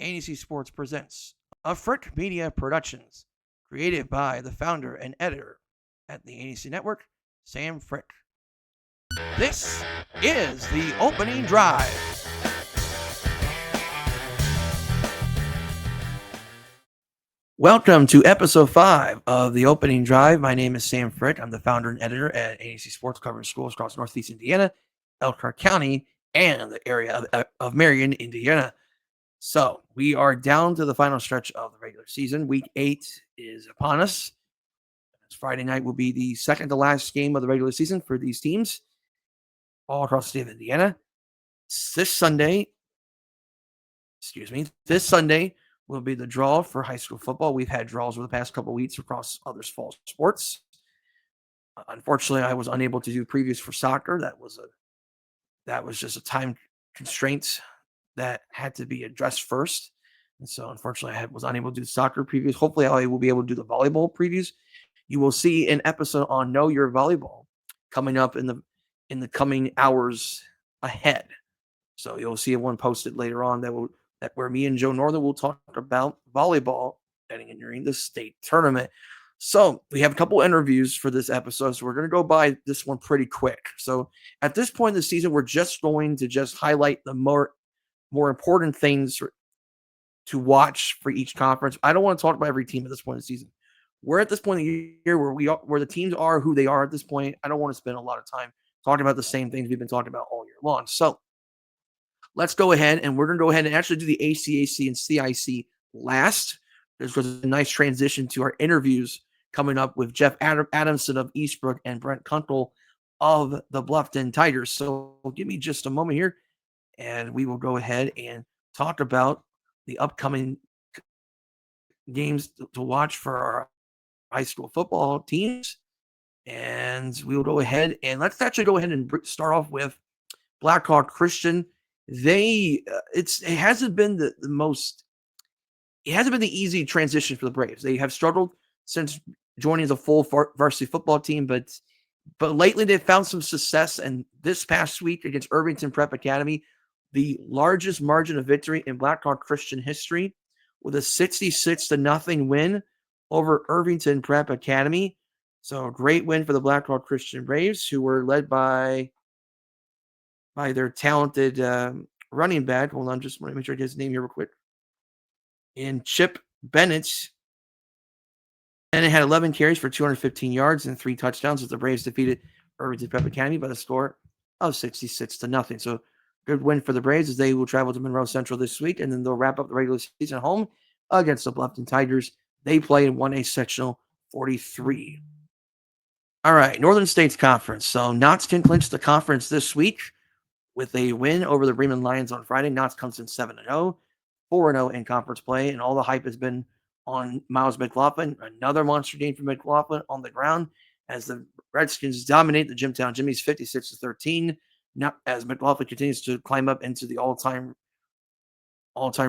ANEC Sports presents a Frick Media Productions, created by the founder and editor at the ANEC Network, Sam Frick. This is the opening drive. Welcome to episode 5 of the opening drive. My name is Sam Frick. I'm the founder and editor at ANEC Sports, covering schools across Northeast Indiana, Elkhart County, and the area of Marion, Indiana. So we are down to the final stretch of the regular season. Week 8 is upon us. Friday night will be the second to last game of the regular season for these teams all across the state of Indiana. This Sunday will be the draw for high school football. We've had draws over the past couple of weeks across other fall sports. Unfortunately, I was unable to do previews for soccer. That was just a time constraint that had to be addressed first. And so, unfortunately, I was unable to do soccer previews. Hopefully, I will be able to do the volleyball previews. You will see an episode on Know Your Volleyball coming up in the coming hours ahead. So you'll see one posted later on where me and Joe Northern will talk about volleyball heading entering the state tournament. So we have a couple interviews for this episode, so we're going to go by this one pretty quick. So at this point in the season, we're just going to highlight the more important things to watch for each conference. I don't want to talk about every team at this point in the season. We're at this point in the year where the teams are who they are at this point. I don't want to spend a lot of time talking about the same things we've been talking about all year long. So let's go ahead, and we're going to go ahead and actually do the ACAC and CIC last. There's a nice transition to our interviews coming up with Jeff Adamson of Eastbrook and Brent Kunkel of the Bluffton Tigers. So give me just a moment here, and we will go ahead and talk about the upcoming games to watch for our high school football teams. And we will go ahead and let's actually go ahead and start off with Blackhawk Christian. It hasn't been the easy transition for the Braves. They have struggled since joining the full varsity football team, but lately they've found some success. And this past week against Irvington Prep Academy, the largest margin of victory in Blackhawk Christian history, with a 66-0 win over Irvington Prep Academy. So a great win for the Blackhawk Christian Braves, who were led by their talented running back. Hold on, just want to make sure I get his name here real quick. And Chip Bennett. And it had 11 carries for 215 yards and 3 touchdowns as the Braves defeated Irvington Prep Academy by the score of 66-0. So good win for the Braves as they will travel to Monroe Central this week, and then they'll wrap up the regular season home against the Bluffton Tigers. They play in 1A Sectional 43. All right, Northern States Conference. So Knott's can clinch the conference this week with a win over the Bremen Lions on Friday. Knott's comes in 7-0, 4-0 in conference play, and all the hype has been on Miles McLaughlin. Another monster game for McLaughlin on the ground as the Redskins dominate the Jimtown Jimmies 56-13. Not as McLaughlin continues to climb up into the all-time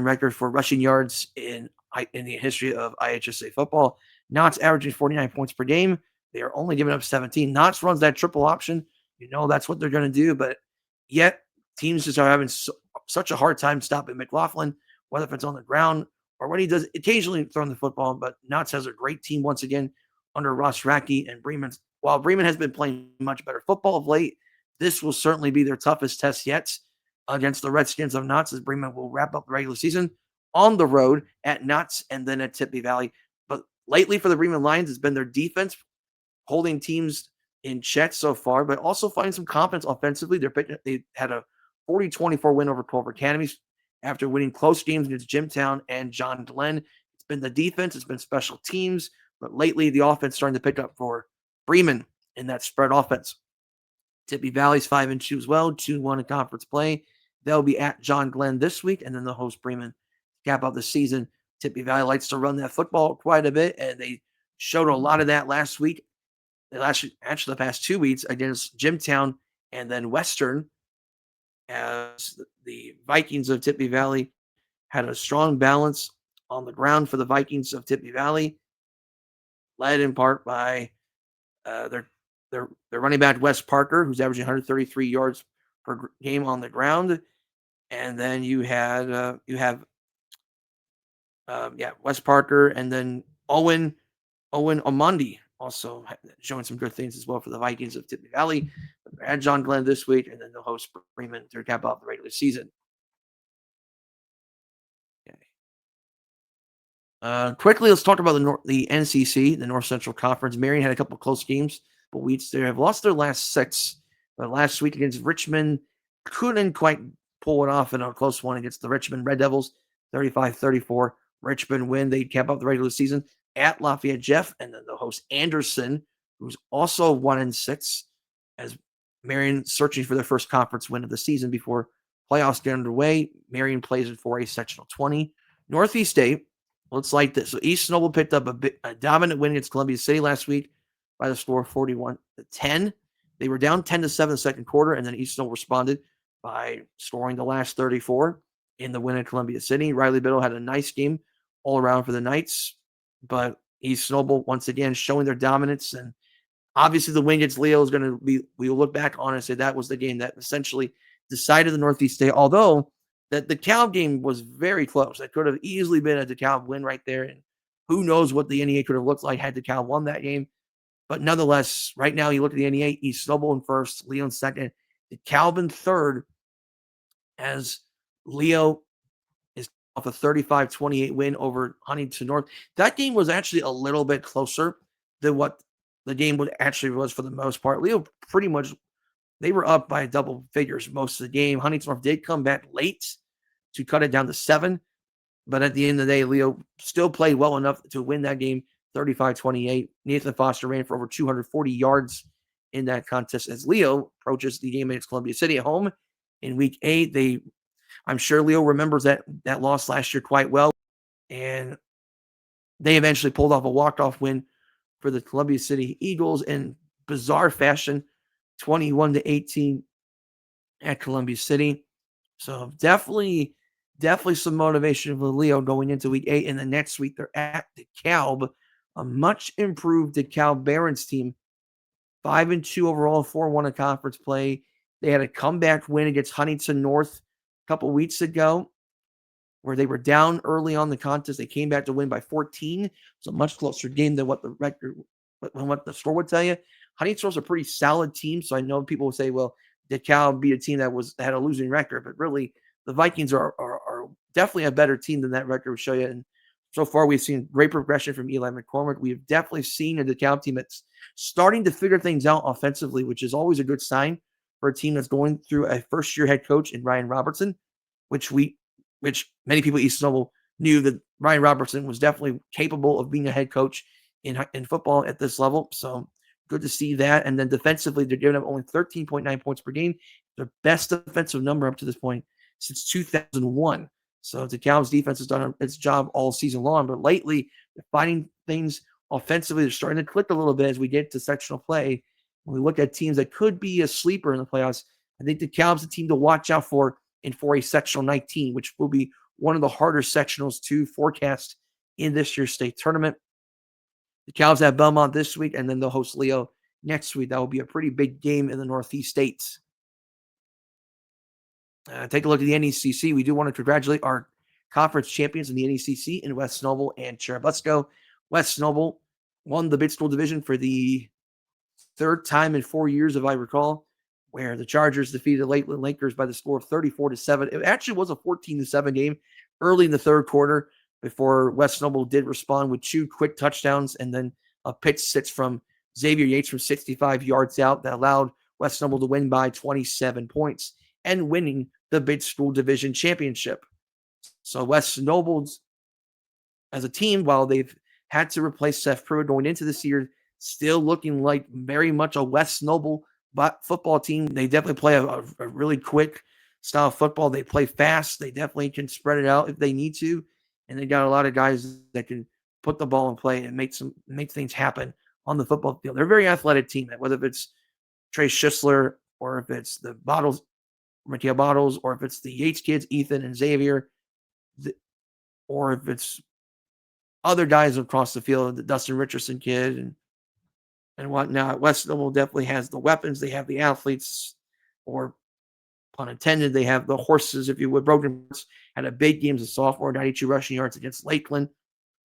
record for rushing yards in the history of IHSA football. Knott's averaging 49 points per game. They are only giving up 17. Knott's runs that triple option. You know that's what they're going to do, but yet teams just are having such a hard time stopping McLaughlin, whether if it's on the ground or when he does occasionally throwing the football. But Knott's has a great team once again under Ross Racky and Bremen. While Bremen has been playing much better football of late, this will certainly be their toughest test yet against the Redskins of Knott's, as Bremen will wrap up the regular season on the road at Knott's and then at Tippy Valley. But lately for the Bremen Lions has been their defense, holding teams in check so far, but also finding some confidence offensively. They had a 40-24 win over Culver Academies after winning close games against Jimtown and John Glenn. It's been the defense, it's been special teams, but lately the offense starting to pick up for Bremen in that spread offense. Tippy Valley's 5-2 as well, 2-1 in conference play. They'll be at John Glenn this week, and then they'll host Bremen to cap out the season. Tippy Valley likes to run that football quite a bit, and they showed a lot of that last week. Actually, the past 2 weeks against Jimtown and then Western, as the Vikings of Tippy Valley had a strong balance on the ground for the Vikings of Tippy Valley, led in part by their running back Wes Parker, who's averaging 133 yards per game on the ground. And then you have Wes Parker, and then Owen Omondi also showing some good things as well for the Vikings of Tippy Valley. They had John Glenn this week, and then they'll host Bremen to cap off the regular season. Quickly, let's talk about the NCC, the North Central Conference. Marion had a couple close games, but they have lost their last 6. But last week against Richmond, couldn't quite pull it off in a close one against the Richmond Red Devils, 35-34. Richmond win. They cap up the regular season at Lafayette Jeff, and then they'll host Anderson, who's also 1-6, as Marion searching for their first conference win of the season before playoffs get underway. Marion plays in 4A Sectional 20. Northeast State, looks like this. So East Noble picked up a dominant win against Columbia City last week by the score of 41-10. They were down 10-7 in the second quarter, and then East Noble responded by scoring the last 34 in the win at Columbia City. Riley Biddle had a nice game all around for the Knights, but East Noble once again showing their dominance. And obviously the win against Leo is going to be, we will look back on and say that was the game that essentially decided the Northeast State, although that the DeKalb game was very close. That could have easily been a DeKalb win right there. And who knows what the NEA could have looked like had DeKalb won that game. But nonetheless, right now you look at the NEA, East Noble in first, Leo in second, DeKalb in third, as Leo is off a 35-28 win over Huntington North. That game was actually a little bit closer than what the game actually was for the most part. Leo pretty much, they were up by double figures most of the game. Huntington North did come back late to cut it down to 7. But at the end of the day, Leo still played well enough to win that game 35-28. Nathan Foster ran for over 240 yards in that contest as Leo approaches the game against Columbia City at home in week 8. I'm sure Leo remembers that loss last year quite well. And they eventually pulled off a walk-off win for the Columbia City Eagles in bizarre fashion, 21-18 at Columbia City. So definitely some motivation for Leo going into week 8. And the next week they're at DeKalb, a much improved DeKalb Barons team, 5-2 overall, 4-1 in conference play. They had a comeback win against Huntington North a couple weeks ago, where they were down early on the contest. They came back to win by 14. It's a much closer game than what the score would tell you. Huntington North's a pretty solid team, so I know people will say, well, DeKalb beat a team that had a losing record, but really the Vikings are definitely a better team than that record would show you. And so far, we've seen great progression from Eli McCormick. We've definitely seen a DeKalb team that's starting to figure things out offensively, which is always a good sign for a team that's going through a first-year head coach in Ryan Robertson, which many people at East Noble knew that Ryan Robertson was definitely capable of being a head coach in football at this level. So good to see that. And then defensively, they're giving up only 13.9 points per game, their best defensive number up to this point since 2001. So DeKalb's defense has done its job all season long, but lately they're finding things offensively. They're starting to click a little bit as we get to sectional play. When we look at teams that could be a sleeper in the playoffs, I think DeKalb's a team to watch out for in 4A Sectional 19, which will be one of the harder sectionals to forecast in this year's state tournament. The Cavs have Belmont this week, and then they'll host Leo next week. That will be a pretty big game in the Northeast states. Take a look at the NECC. We do want to congratulate our conference champions in the NECC in West Noble and Churubusco. West Noble won the Big School Division for the third time in 4 years, if I recall, where the Chargers defeated Lakeland Lakers by the score of 34-7. It actually was a 14-7 game early in the third quarter before West Noble did respond with 2 quick touchdowns and then a pick six from Xavier Yates from 65 yards out that allowed West Noble to win by 27 points and winning the Big School Division Championship. So West Noble's, as a team, while they've had to replace Seth Pruitt going into this year, still looking like very much a West Noble football team. They definitely play a really quick style of football. They play fast. They definitely can spread it out if they need to. And they got a lot of guys that can put the ball in play and make things happen on the football field. They're a very athletic team, whether it's Trey Schisler or if it's the Mateo Bottles, or if it's the Yates kids, Ethan and Xavier, or if it's other guys across the field, the Dustin Richardson kid and whatnot. West Noble definitely has the weapons. They have the athletes, or pun intended. They have the horses, if you would. Brogan had a big game as a sophomore, 92 rushing yards against Lakeland.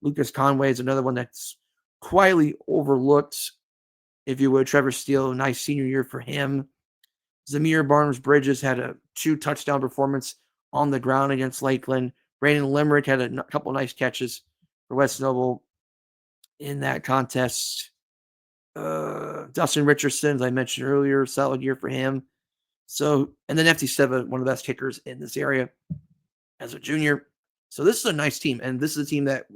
Lucas Conway is another one that's quietly overlooked, if you would. Trevor Steele, nice senior year for him. Zamir Barnes-Bridges had a 2-touchdown performance on the ground against Lakeland. Brandon Limerick had a couple nice catches for West Noble in that contest. Dustin Richardson, as I mentioned earlier, solid year for him. So, and then FT7, one of the best kickers in this area as a junior. So this is a nice team, and this is a team that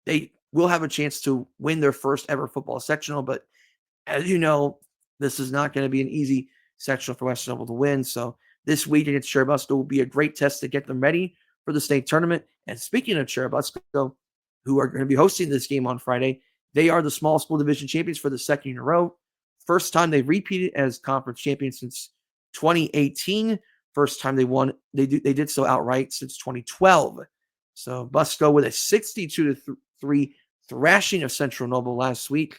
they will have a chance to win their first ever football sectional. But as you know, this is not going to be an easy sectional for West Noble to win. So this week against Churubusco will be a great test to get them ready for the state tournament. And speaking of Churubusco, who are going to be hosting this game on Friday, they are the small school division champions for the second year in a row. First time they've repeated as conference champions since 2018. First time they won, they did so outright since 2012. So Busco with a 62-3 thrashing of Central Noble last week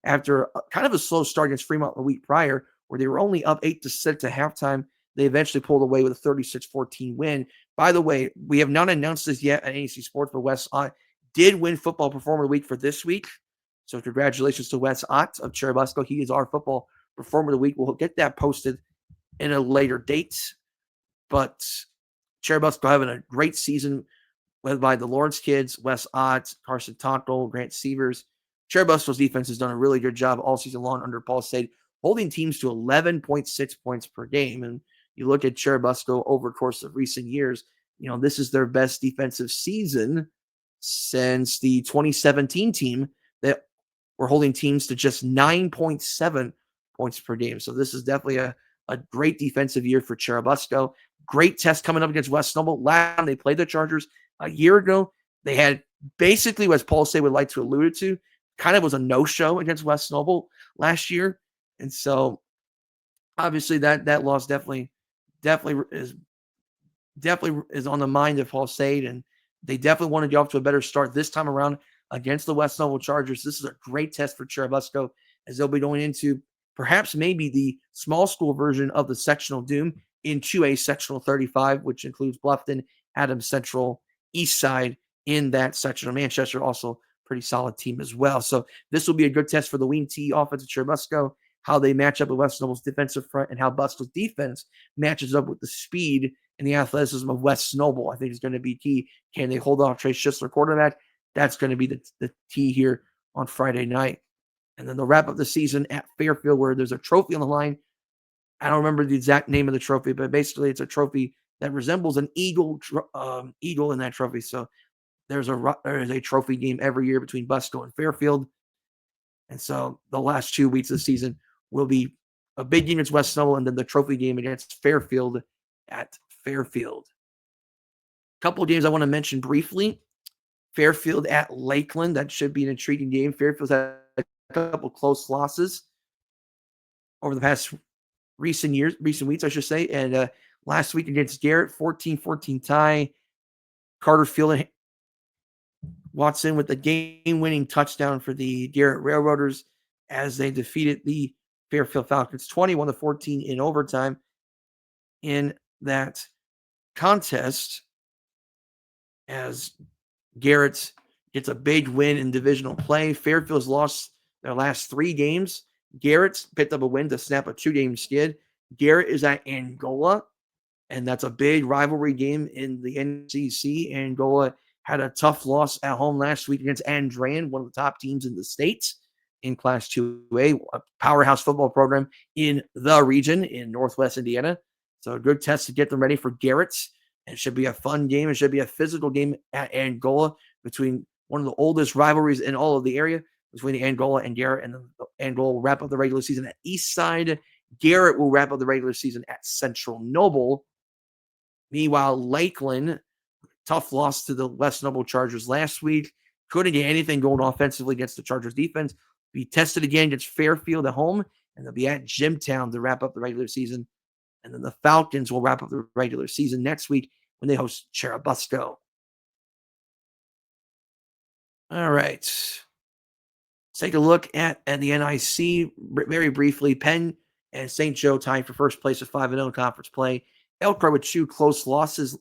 after kind of a slow start against Fremont the week prior, where they were only up 8-6 at halftime. They eventually pulled away with a 36-14 win. By the way, we have not announced this yet at NECC Sports, but Wes Ott did win Football Performer of the Week for this week. So congratulations to Wes Ott of Churubusco. He is our Football Performer of the Week. We'll get that posted in a later date. But Churubusco having a great season led by the Lawrence kids, Wes Ott, Carson Tonkel, Grant Sievers. Churubusco's defense has done a really good job all season long under Paul Sade, holding teams to 11.6 points per game. And you look at Churubusco over the course of recent years, this is their best defensive season since the 2017 team that were holding teams to just 9.7 points per game. So this is definitely a great defensive year for Churubusco. Great test coming up against West Noble. Last time they played the Chargers a year ago, they had basically, as Paul Say would like to allude to, kind of was a no-show against West Noble last year. And so obviously that loss definitely is on the mind of Paul Sade, and they definitely want to get off to a better start this time around against the West Noble Chargers. This is a great test for Churubusco, as they'll be going into perhaps maybe the small school version of the sectional doom in 2A sectional 35, which includes Bluffton, Adams Central, Eastside in that sectional. Manchester also pretty solid team as well. So this will be a good test for the Wing T offense of Churubusco, how they match up with West Noble's defensive front, and how Busco's defense matches up with the speed and the athleticism of West Noble. I think is going to be key. Can they hold off Trace Schisler, quarterback? That's going to be the key here on Friday night. And then they'll wrap up the season at Fairfield, where there's a trophy on the line. I don't remember the exact name of the trophy, but basically it's a trophy that resembles an eagle in that trophy. So there's a trophy game every year between Busco and Fairfield. And so the last 2 weeks of the season will be a big game against West Noble and then the trophy game against Fairfield at Fairfield. A couple of games I want to mention briefly. Fairfield at Lakeland. That should be an intriguing game. Fairfield's had a couple close losses over the past recent weeks, I should say. And last week against Garrett, 14-14 tie. Carter Field Watson with the game-winning touchdown for the Garrett Railroaders as they defeated the Fairfield Falcons 21-14 in overtime in that contest, as Garrett gets a big win in divisional play. Fairfield's lost their last 3 games. Garrett's picked up a win to snap a 2-game skid. Garrett is at Angola, and that's a big rivalry game in the NECC. Angola had a tough loss at home last week against Andrean, one of the top teams in the state in Class 2A, a powerhouse football program in the region in Northwest Indiana. So a good test to get them ready for Garrett. It should be a fun game. It should be a physical game at Angola between one of the oldest rivalries in all of the area between the Angola and Garrett. And the Angola will wrap up the regular season at Eastside. Garrett will wrap up the regular season at Central Noble. Meanwhile, Lakeland, tough loss to the West Noble Chargers last week. Couldn't get anything going offensively against the Chargers defense. Be tested again against Fairfield at home, and they'll be at Jimtown to wrap up the regular season. And then the Falcons will wrap up the regular season next week when they host Churubusco. All right. Let's take a look at the NIC very briefly. Penn and St. Joe tied for first place with 5-0 conference play Elkhart with 2 close losses in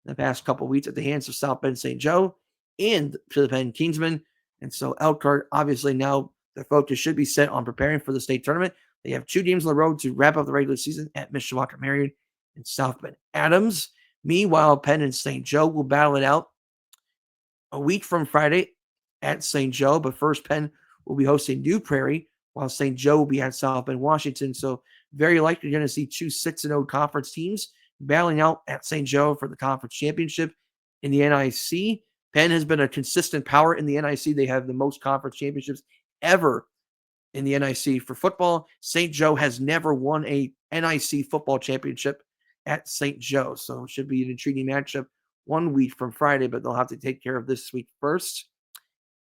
the past couple of weeks at the hands of South Bend St. Joe and to the Penn Kingsmen. And so Elkhart, obviously now their focus should be set on preparing for the state tournament. They have 2 games on the road to wrap up the regular season at Mississinewa, Marion, and South Bend Adams. Meanwhile, Penn and St. Joe will battle it out a week from Friday at St. Joe. But first, Penn will be hosting New Prairie, while St. Joe will be at South Bend, Washington. So very likely you're going to see 2 6-0 conference teams battling out at St. Joe for the conference championship in the NIC. Penn has been a consistent power in the NIC. They have the most conference championships ever in the NIC for football. St. Joe has never won a NIC football championship at St. Joe. So it should be an intriguing matchup 1 week from Friday, but they'll have to take care of this week first.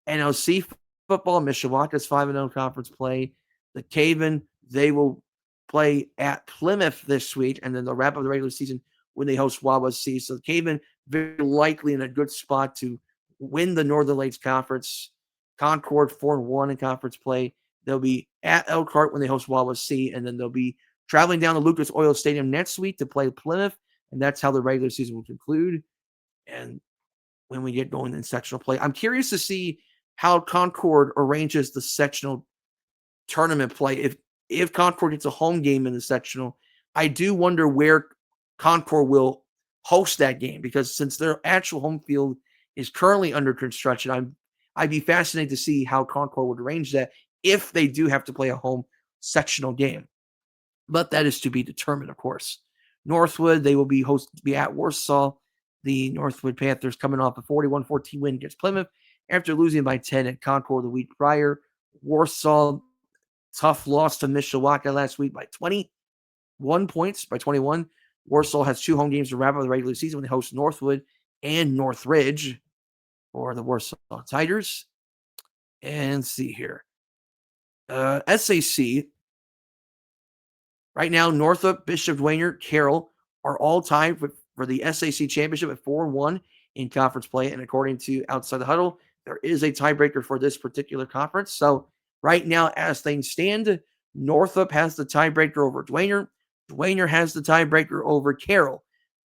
NLC football, Mishawaka's 5-0 conference play. The Caven, they will play at Plymouth this week, and then they'll wrap up the regular season when they host Wawasee. So the Caven very likely in a good spot to win the Northern Lakes Conference. Concord 4-1 in conference play. They'll be at Elkhart when they host Wawasee, and then they'll be traveling down to Lucas Oil Stadium next week to play Plymouth, and that's how the regular season will conclude. And when we get going in sectional play, I'm curious to see how Concord arranges the sectional tournament play. If Concord gets a home game in the sectional, I do wonder where Concord will host that game, because since their actual home field is currently under construction, I'd be fascinated to see how Concord would arrange that if they do have to play a home sectional game. But that is to be determined, of course. Northwood, they will be at Warsaw. The Northwood Panthers coming off a 41-14 win against Plymouth after losing by 10 at Concord the week prior. Warsaw, tough loss to Mishawaka last week by 21 points, by 21. Warsaw has 2 home games to wrap up the regular season when they host Northwood and Northridge for the Warsaw Tigers. And see here. SAC, right now, Northup, Bishop Dwayner, Carroll are all tied for the SAC championship at 4-1 in conference play. And according to Outside the Huddle, there is a tiebreaker for this particular conference. So right now, as things stand, Northup has the tiebreaker over Dwayner. Dwayner has the tiebreaker over Carroll.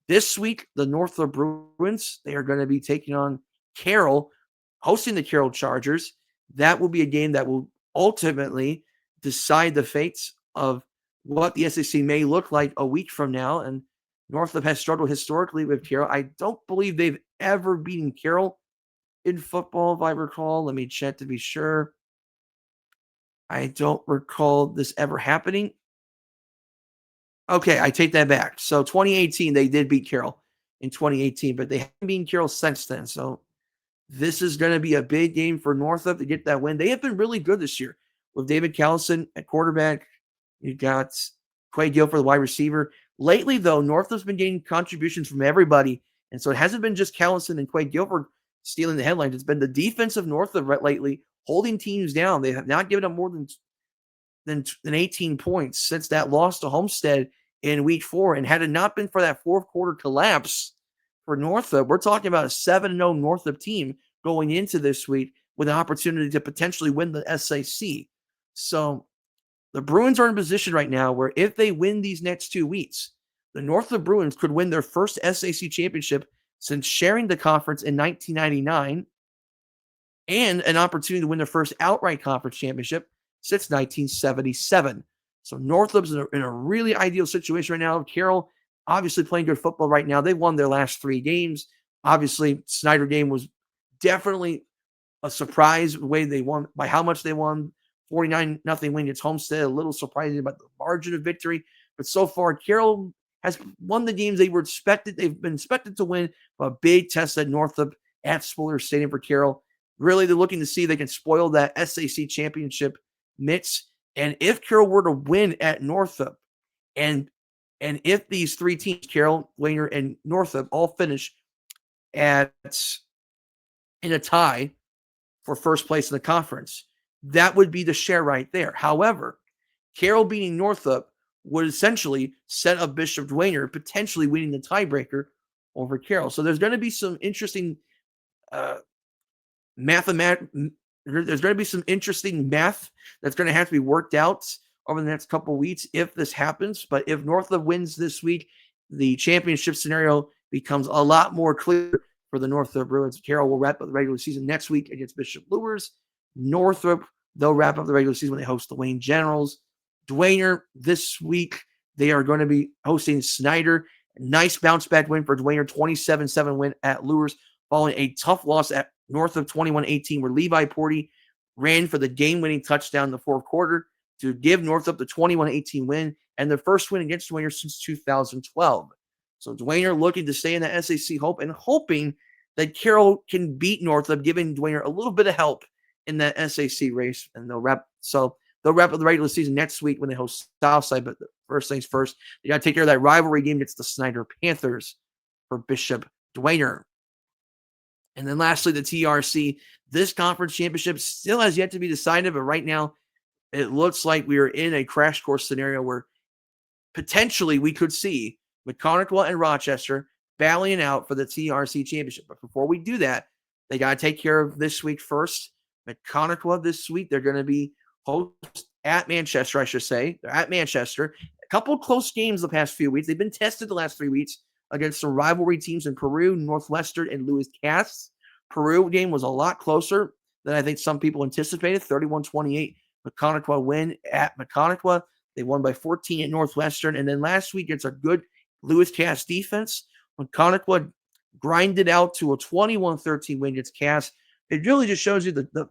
This week, the Northup Bruins, they are going to be taking on Carroll, hosting the Carroll Chargers. That will be a game that will ultimately decide the fates of what the SEC may look like a week from now. And Northup has struggled historically with Carroll. I don't believe they've ever beaten Carroll in football, if I recall. Let me check to be sure. I don't recall this ever happening. Okay, I take that back. So 2018, they did beat Carroll in 2018, but they haven't beaten Carroll since then. So this is going to be a big game for Northup to get that win. They have been really good this year with David Callison at quarterback. You got Quay Guilford, the wide receiver. Lately, though, Northup's been getting contributions from everybody. And so it hasn't been just Callison and Quay Guilford stealing the headlines. It's been the defense of Northup lately holding teams down. They have not given up more than 18 points since that loss to Homestead in week 4. And had it not been for that fourth quarter collapse for Northup, we're talking about a 7-0 Northup team going into this week with an opportunity to potentially win the SAC. So the Bruins are in a position right now where if they win these next 2 weeks, the Northup Bruins could win their first SAC championship since sharing the conference in 1999, and an opportunity to win their first outright conference championship since 1977. So Northup's in a really ideal situation right now. Carroll obviously playing good football right now. They won their last 3 games. Obviously, Snyder game was definitely a surprise the way they won, by how much they won. 49-0 win against Homestead. A little surprising about the margin of victory. But so far, Carroll has won the games they were expected. They've been expected to win. A big test at Northup at Spoiler Stadium for Carroll. Really, they're looking to see if they can spoil that SAC championship mitts. And if Carroll were to win at Northup, and if these 3 teams, Carroll, Wayner, and Northup, all finish in a tie for first place in the conference, that would be the share right there. However, Carroll beating Northup would essentially set up Bishop Dwayner potentially winning the tiebreaker over Carroll. So there's going to be some interesting there's going to be some interesting math that's going to have to be worked out over the next couple of weeks if this happens. But if Northup wins this week the championship scenario becomes a lot more clear for the Northrop Bruins. Carroll will wrap up the regular season next week against Bishop Luers. Northrop, they'll wrap up the regular season when they host the Wayne Generals. Dwayner, this week, they are going to be hosting Snyder. Nice bounce back win for Dwayner, 27-7 win at Luers, following a tough loss at Northrop 21-18, where Levi Porty ran for the game-winning touchdown in the fourth quarter to give Northrop the 21-18 win and their first win against Dwayner since 2012. So Dwayner looking to stay in the SAC hope and hoping that Carroll can beat Northrop, giving Dwayner a little bit of help in that SAC race. And they'll wrap up the regular season next week when they host Southside. But first things first, they got to take care of that rivalry game against the Snyder Panthers for Bishop Dwayner. And then lastly, the TRC. This conference championship still has yet to be decided, but right now it looks like we are in a crash course scenario where potentially we could see McConaughey and Rochester battling out for the TRC championship. But before we do that, they got to take care of this week first. McConaughey this week, they're going to be host at Manchester, I should say. They're at Manchester. A couple of close games the past few weeks. They've been tested the last 3 weeks against some rivalry teams in Peru, Northwestern, and Lewis Cass. Peru game was a lot closer than I think some people anticipated. 31-28 McConaughey win at McConaughey. They won by 14 at Northwestern. And then last week, it's a good Lewis Cass defense. McConaughey grinded out to a 21-13 win against Cass. It really just shows you the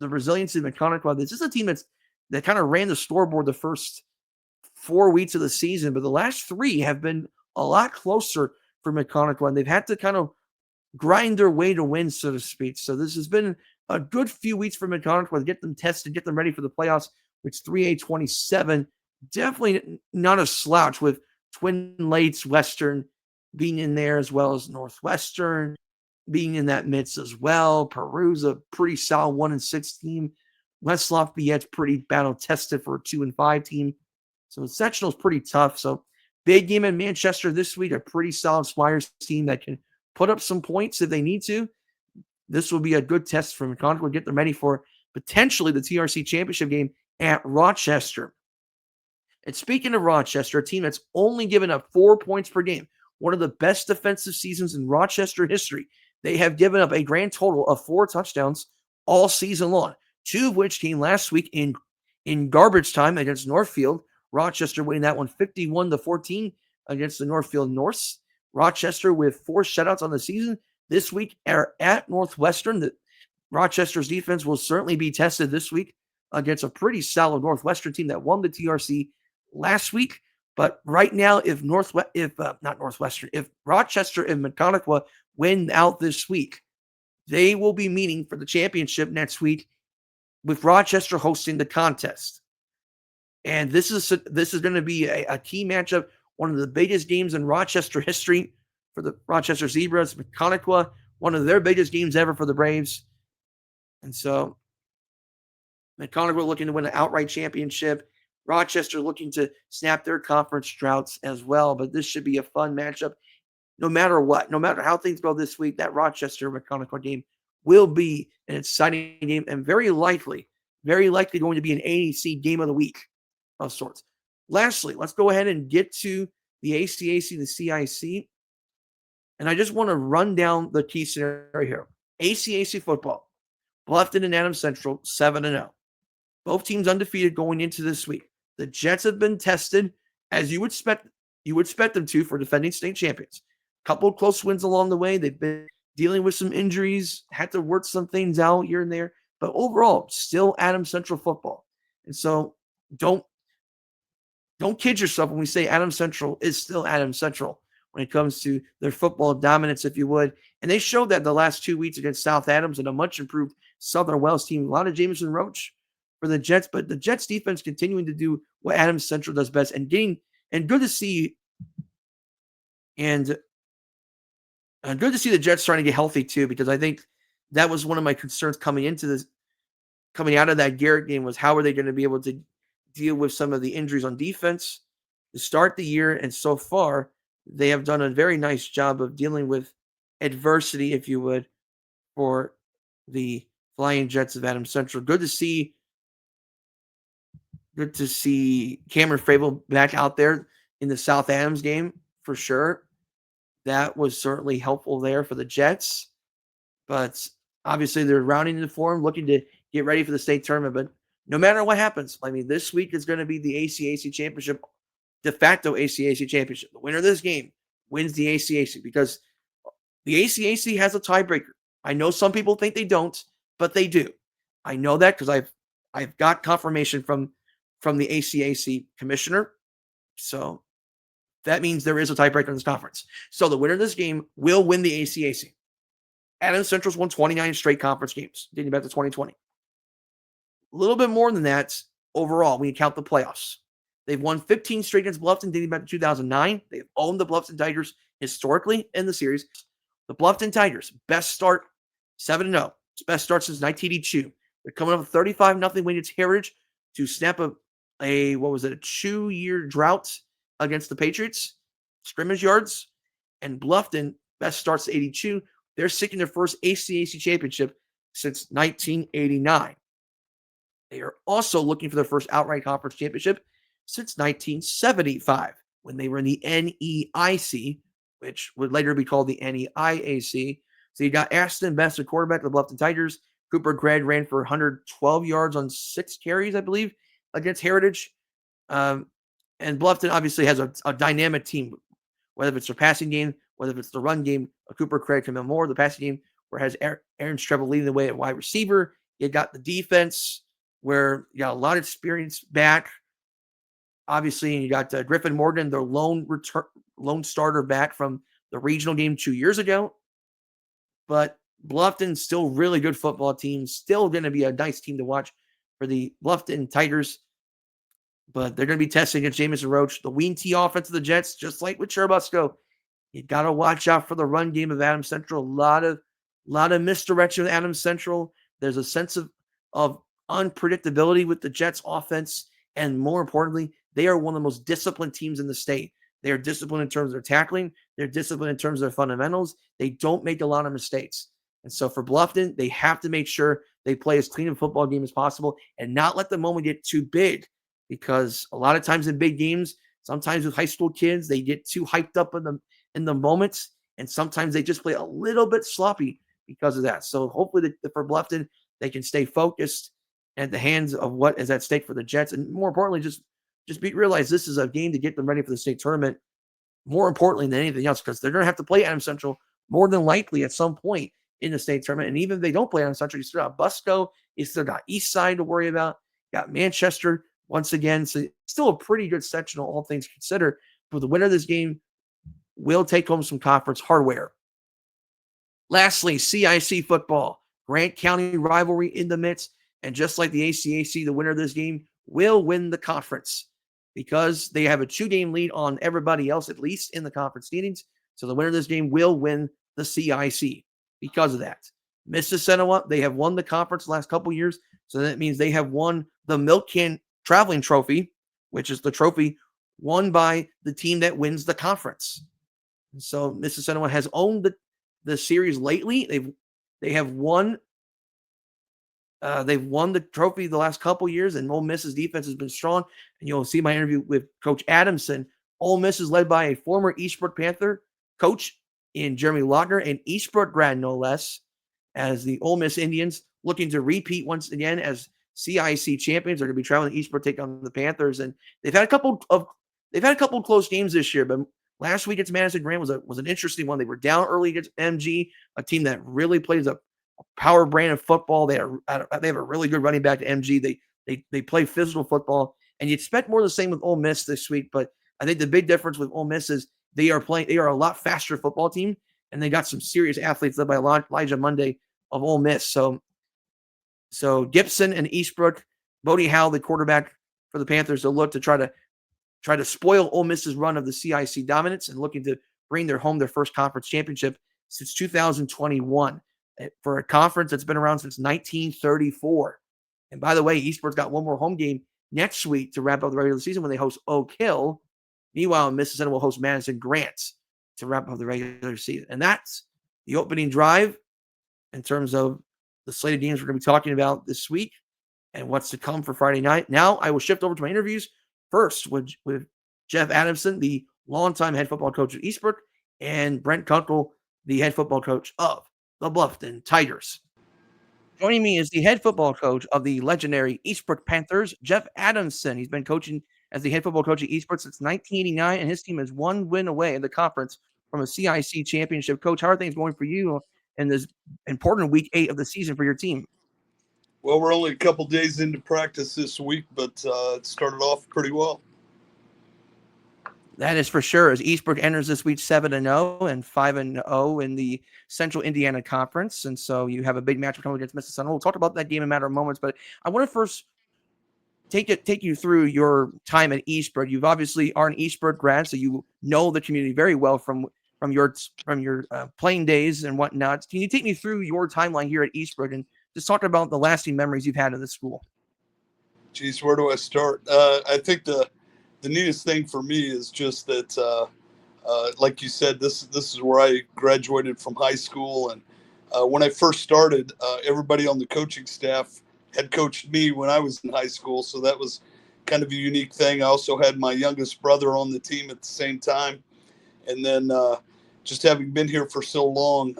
resiliency of McConaughey. This is a team that kind of ran the scoreboard the first 4 weeks of the season, but the last 3 have been a lot closer for McConaughey, and they've had to kind of grind their way to win, so to speak. So this has been a good few weeks for McConaughey to get them tested, get them ready for the playoffs, which 3A27. Definitely not a slouch with Twin Lakes Western being in there as well as Northwestern being in that midst as well. Peru's a pretty solid 1-6 team. West Lafayette's pretty battle-tested for a 2-5 team. So sectional's pretty tough. So big game in Manchester this week, a pretty solid Squires team that can put up some points if they need to. This will be a good test for McConaughey. We'll get them ready for potentially the TRC championship game at Rochester. And speaking of Rochester, a team that's only given up 4 points per game, one of the best defensive seasons in Rochester history. They have given up a grand total of 4 touchdowns all season long, 2 of which came last week in garbage time against Northfield. Rochester winning that one 51-14 against the Northfield Norse. Rochester with 4 shutouts on the season. This week are at Northwestern. Rochester's defense will certainly be tested this week against a pretty solid Northwestern team that won the TRC last week. But right now, if Rochester and McConaughey win out this week, they will be meeting for the championship next week with Rochester hosting the contest. And this is going to be a key matchup, one of the biggest games in Rochester history for the Rochester Zebras. McConaughey, one of their biggest games ever for the Braves. And so McConaughey looking to win an outright championship. Rochester looking to snap their conference droughts as well. But this should be a fun matchup. No matter what, no matter how things go this week, that Rochester-McConaughey game will be an exciting game and very likely going to be an ANEC game of the week of sorts. Lastly, let's go ahead and get to the ACAC, the CIC. And I just want to run down the key scenario here. ACAC football, Bluffton and Adams Central, 7-0. Both teams undefeated going into this week. The Jets have been tested, as you would expect them to, for defending state champions. Couple close wins along the way. They've been dealing with some injuries, had to work some things out here and there. But overall, still Adams Central football. And so don't kid yourself when we say Adams Central is still Adams Central when it comes to their football dominance, if you would. And they showed that the last 2 weeks against South Adams and a much improved Southern Wells team. A lot of Jameson Roach for the Jets, but the Jets defense continuing to do what Adams Central does best and good to see. And good to see the Jets starting to get healthy too, because I think that was one of my concerns coming out of that Garrett game was how are they going to be able to deal with some of the injuries on defense to start the year. And so far, they have done a very nice job of dealing with adversity, if you would, for the Flying Jets of Adams Central. Good to see Cameron Fravel back out there in the South Adams game for sure. That was certainly helpful there for the Jets. But obviously, they're rounding into form, looking to get ready for the state tournament. But no matter what happens, I mean, this week is going to be the ACAC championship, de facto ACAC championship. The winner of this game wins the ACAC because the ACAC has a tiebreaker. I know some people think they don't, but they do. I know that because I've got confirmation from the ACAC commissioner. So that means there is a tiebreaker in this conference. So the winner of this game will win the ACAC. Adams Central's won 29 straight conference games, dating back to 2020. A little bit more than that overall when you count the playoffs. They've won 15 straight against Bluffton, dating back to 2009. They've owned the Bluffton Tigers historically in the series. The Bluffton Tigers, best start, 7-0. It's best start since 1982. They're coming up with 35-0 win against Heritage to snap a 2-year drought against the Patriots, scrimmage yards. And Bluffton, best starts to 82. They're seeking their first ACAC championship since 1989. They are also looking for their first outright conference championship since 1975, when they were in the NEIC, which would later be called the NEIAC. So you got Ashton Best, the quarterback of the Bluffton Tigers. Cooper Gregg ran for 112 yards on 6 carries, I believe, against Heritage. And Bluffton obviously has a dynamic team, whether it's their passing game, whether it's the run game. Cooper Craig can more. The passing game, where it has Aaron Strebel leading the way at wide receiver. You got the defense, where you got a lot of experience back. Obviously, you got Griffin Morgan, the lone starter back from the regional game 2 years ago. But Bluffton's still really good football team. Still going to be a nice team to watch for the Bluffton Tigers. But they're going to be testing against Jamison Roach. The Ween T offense of the Jets, just like with Churubusco. You got to watch out for the run game of Adams Central. A lot of misdirection with Adams Central. There's a sense of unpredictability with the Jets offense. And more importantly, they are one of the most disciplined teams in the state. They are disciplined in terms of their tackling. They're disciplined in terms of their fundamentals. They don't make a lot of mistakes. And so for Bluffton, they have to make sure they play as clean a football game as possible and not let the moment get too big, because a lot of times in big games, sometimes with high school kids, they get too hyped up in the moments, and sometimes they just play a little bit sloppy because of that. So hopefully for Bluffton, they can stay focused at the hands of what is at stake for the Jets. And more importantly, just realize this is a game to get them ready for the state tournament, more importantly than anything else, because they're going to have to play Adams Central more than likely at some point in the state tournament. And even if they don't play Adams Central, you still got Busco, you still got Eastside to worry about, you got Manchester once again. So still a pretty good section, all things considered. But the winner of this game will take home some conference hardware. Lastly, CIC football, Grant County rivalry in the midst. And just like the ACAC, the winner of this game will win the conference because they have a 2-game lead on everybody else, at least in the conference standings. So the winner of this game will win the CIC because of that. Mississinewa, they have won the conference the last couple years. So that means they have won the Milk Can Traveling Trophy, which is the trophy won by the team that wins the conference. And so Mississinewa has owned the series lately. They've won the trophy the last couple years, and Ole Miss's defense has been strong. And you'll see my interview with Coach Adamson. Ole Miss is led by a former Eastbrook Panther coach in Jeremy Lochner, and Eastbrook grad no less, as the Ole Miss Indians looking to repeat once again as CIC champions. They're going to be traveling to Eastbrook, take on the Panthers, and they've had a couple of close games this year. But last week against Madison Grant was an interesting one. They were down early against MG, a team that really plays a power brand of football. They have a really good running back to MG. They play physical football, and you expect more of the same with Ole Miss this week. But I think the big difference with Ole Miss is they are a lot faster football team, and they got some serious athletes led by Elijah Monday of Ole Miss. So Gibson and Eastbrook, Bodie Howell, the quarterback for the Panthers, will look to try to spoil Ole Miss's run of the CIC dominance and looking to bring their first conference championship since 2021 for a conference that's been around since 1934. And by the way, Eastbrook's got one more home game next week to wrap up the regular season when they host Oak Hill. Meanwhile, Mississippi will host Madison Grant to wrap up the regular season. And that's the opening drive in terms of the slate of games we're going to be talking about this week and what's to come for Friday night. Now I will shift over to my interviews. First with Jeff Adamson, the longtime head football coach at Eastbrook, and Brent Kunkel, the head football coach of the Bluffton Tigers. Joining me is the head football coach of the legendary Eastbrook Panthers, Jeff Adamson. He's been coaching as the head football coach at Eastbrook since 1989, and his team is one win away in the conference from a CIC championship. Coach, how are things going for you in this important week 8 of the season for your team? Well, we're only a couple days into practice this week, but it started off pretty well. That is for sure. As Eastbrook enters this week 7-0 and 5-0 in the Central Indiana Conference, and so you have a big match coming against Mississippi. We'll talk about that game in a matter of moments, but I want to first take you through your time at Eastbrook. You've obviously are an Eastbrook grad, so you know the community very well from your playing days and whatnot. Can you take me through your timeline here at Eastbrook and just talk about the lasting memories you've had in the school? Geez, where do I start? I think the neatest thing for me is just that, like you said, this is where I graduated from high school. And when I first started, everybody on the coaching staff had coached me when I was in high school. So that was kind of a unique thing. I also had my youngest brother on the team at the same time. And then just having been here for so long,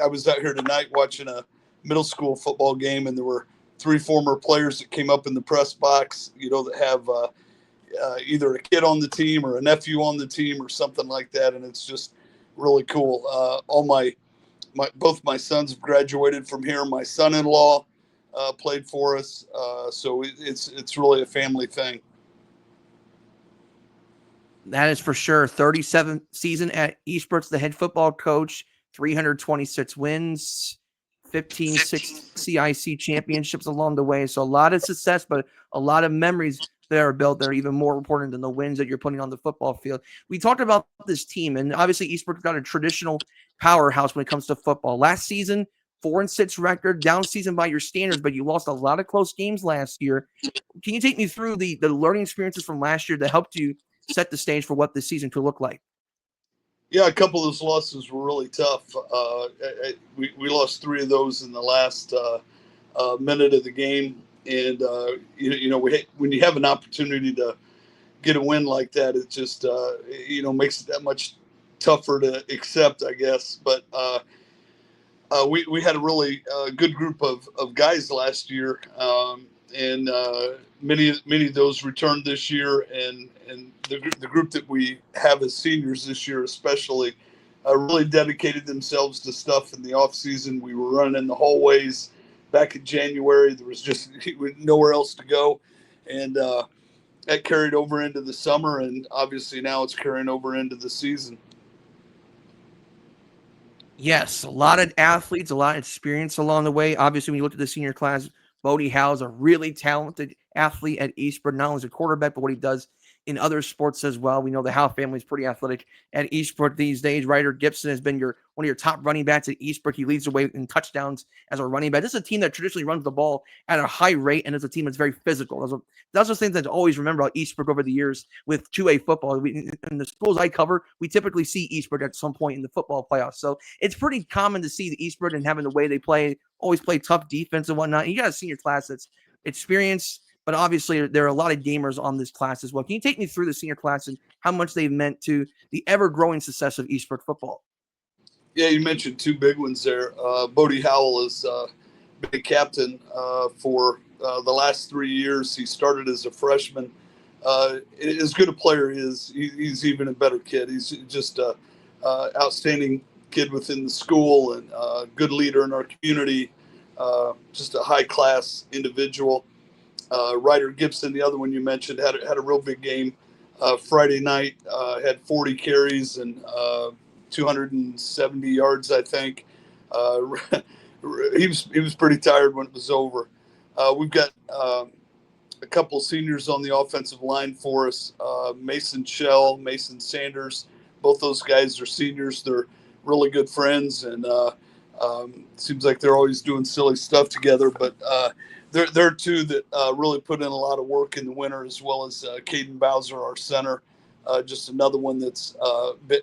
I was out here tonight watching a middle school football game, and there were 3 former players that came up in the press box, that have either a kid on the team or a nephew on the team or something like that, and it's just really cool. Both my sons have graduated from here. My son-in-law played for us, so it's really a family thing. That is for sure. 37th season at Eastbrook's the head football coach, 326 wins, 15 CIC championships along the way. So a lot of success, but a lot of memories that are built that are even more important than the wins that you're putting on the football field. We talked about this team, and obviously Eastbrook's got a traditional powerhouse when it comes to football. Last season, 4-6 record, down season by your standards, but you lost a lot of close games last year. Can you take me through the learning experiences from last year that helped you set the stage for what this season could look like? Yeah, a couple of those losses were really tough. We lost 3 of those in the last minute of the game. And, when you have an opportunity to get a win like that, it just, makes it that much tougher to accept, I guess. But we had a really good group of guys last year, and many of those returned this year. And the group that we have as seniors this year especially really dedicated themselves to stuff in the off season. We were running in the hallways back in January. There was just nowhere else to go, and that carried over into the summer, and obviously now it's carrying over into the season. Yes, a lot of athletes, a lot of experience along the way. Obviously, when you look at the senior class, Bodie Howe is a really talented athlete at Eastbrook, not only as a quarterback, but what he does in other sports as well. We know the Howe family is pretty athletic at Eastbrook these days. Ryder Gibson has been one of your top running backs at Eastbrook. He leads the way in touchdowns as a running back. This is a team that traditionally runs the ball at a high rate, and it's a team that's very physical. That's the things that I always remember about Eastbrook over the years with 2A football. In the schools I cover, we typically see Eastbrook at some point in the football playoffs. So it's pretty common to see the Eastbrook and having the way they play, always play tough defense and whatnot. And you got a senior class that's experienced, but obviously there are a lot of gamers on this class as well. Can you take me through the senior class and how much they've meant to the ever-growing success of Eastbrook football? Yeah, you mentioned 2 big ones there. Bodie Howell is been captain for the last 3 years. He started as a freshman. As good a player he is, he's even a better kid. He's just an outstanding kid within the school and a good leader in our community, just a high-class individual. Ryder Gibson, the other one you mentioned, had a real big game Friday night, had 40 carries and 270 yards, I think. He was pretty tired when it was over. We've got a couple of seniors on the offensive line for us, Mason Shell, Mason Sanders. Both those guys are seniors. They're really good friends, and seems like they're always doing silly stuff together. But they're 2 that really put in a lot of work in the winter, as well as Caden Bowser, our center, just another one that's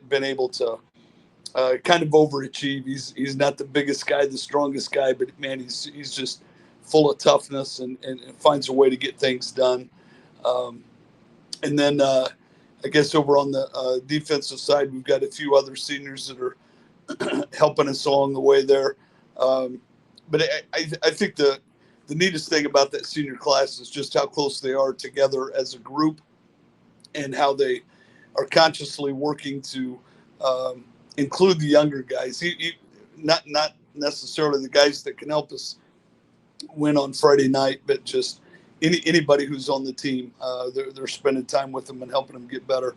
been able to kind of overachieve. He's not the biggest guy, the strongest guy, but man, he's just full of toughness and finds a way to get things done. And then I guess over on the defensive side, we've got a few other seniors that are helping us along the way there. But I think the neatest thing about that senior class is just how close they are together as a group and how they are consciously working to include the younger guys. Not necessarily the guys that can help us win on Friday night, but just anybody who's on the team. They're spending time with them and helping them get better.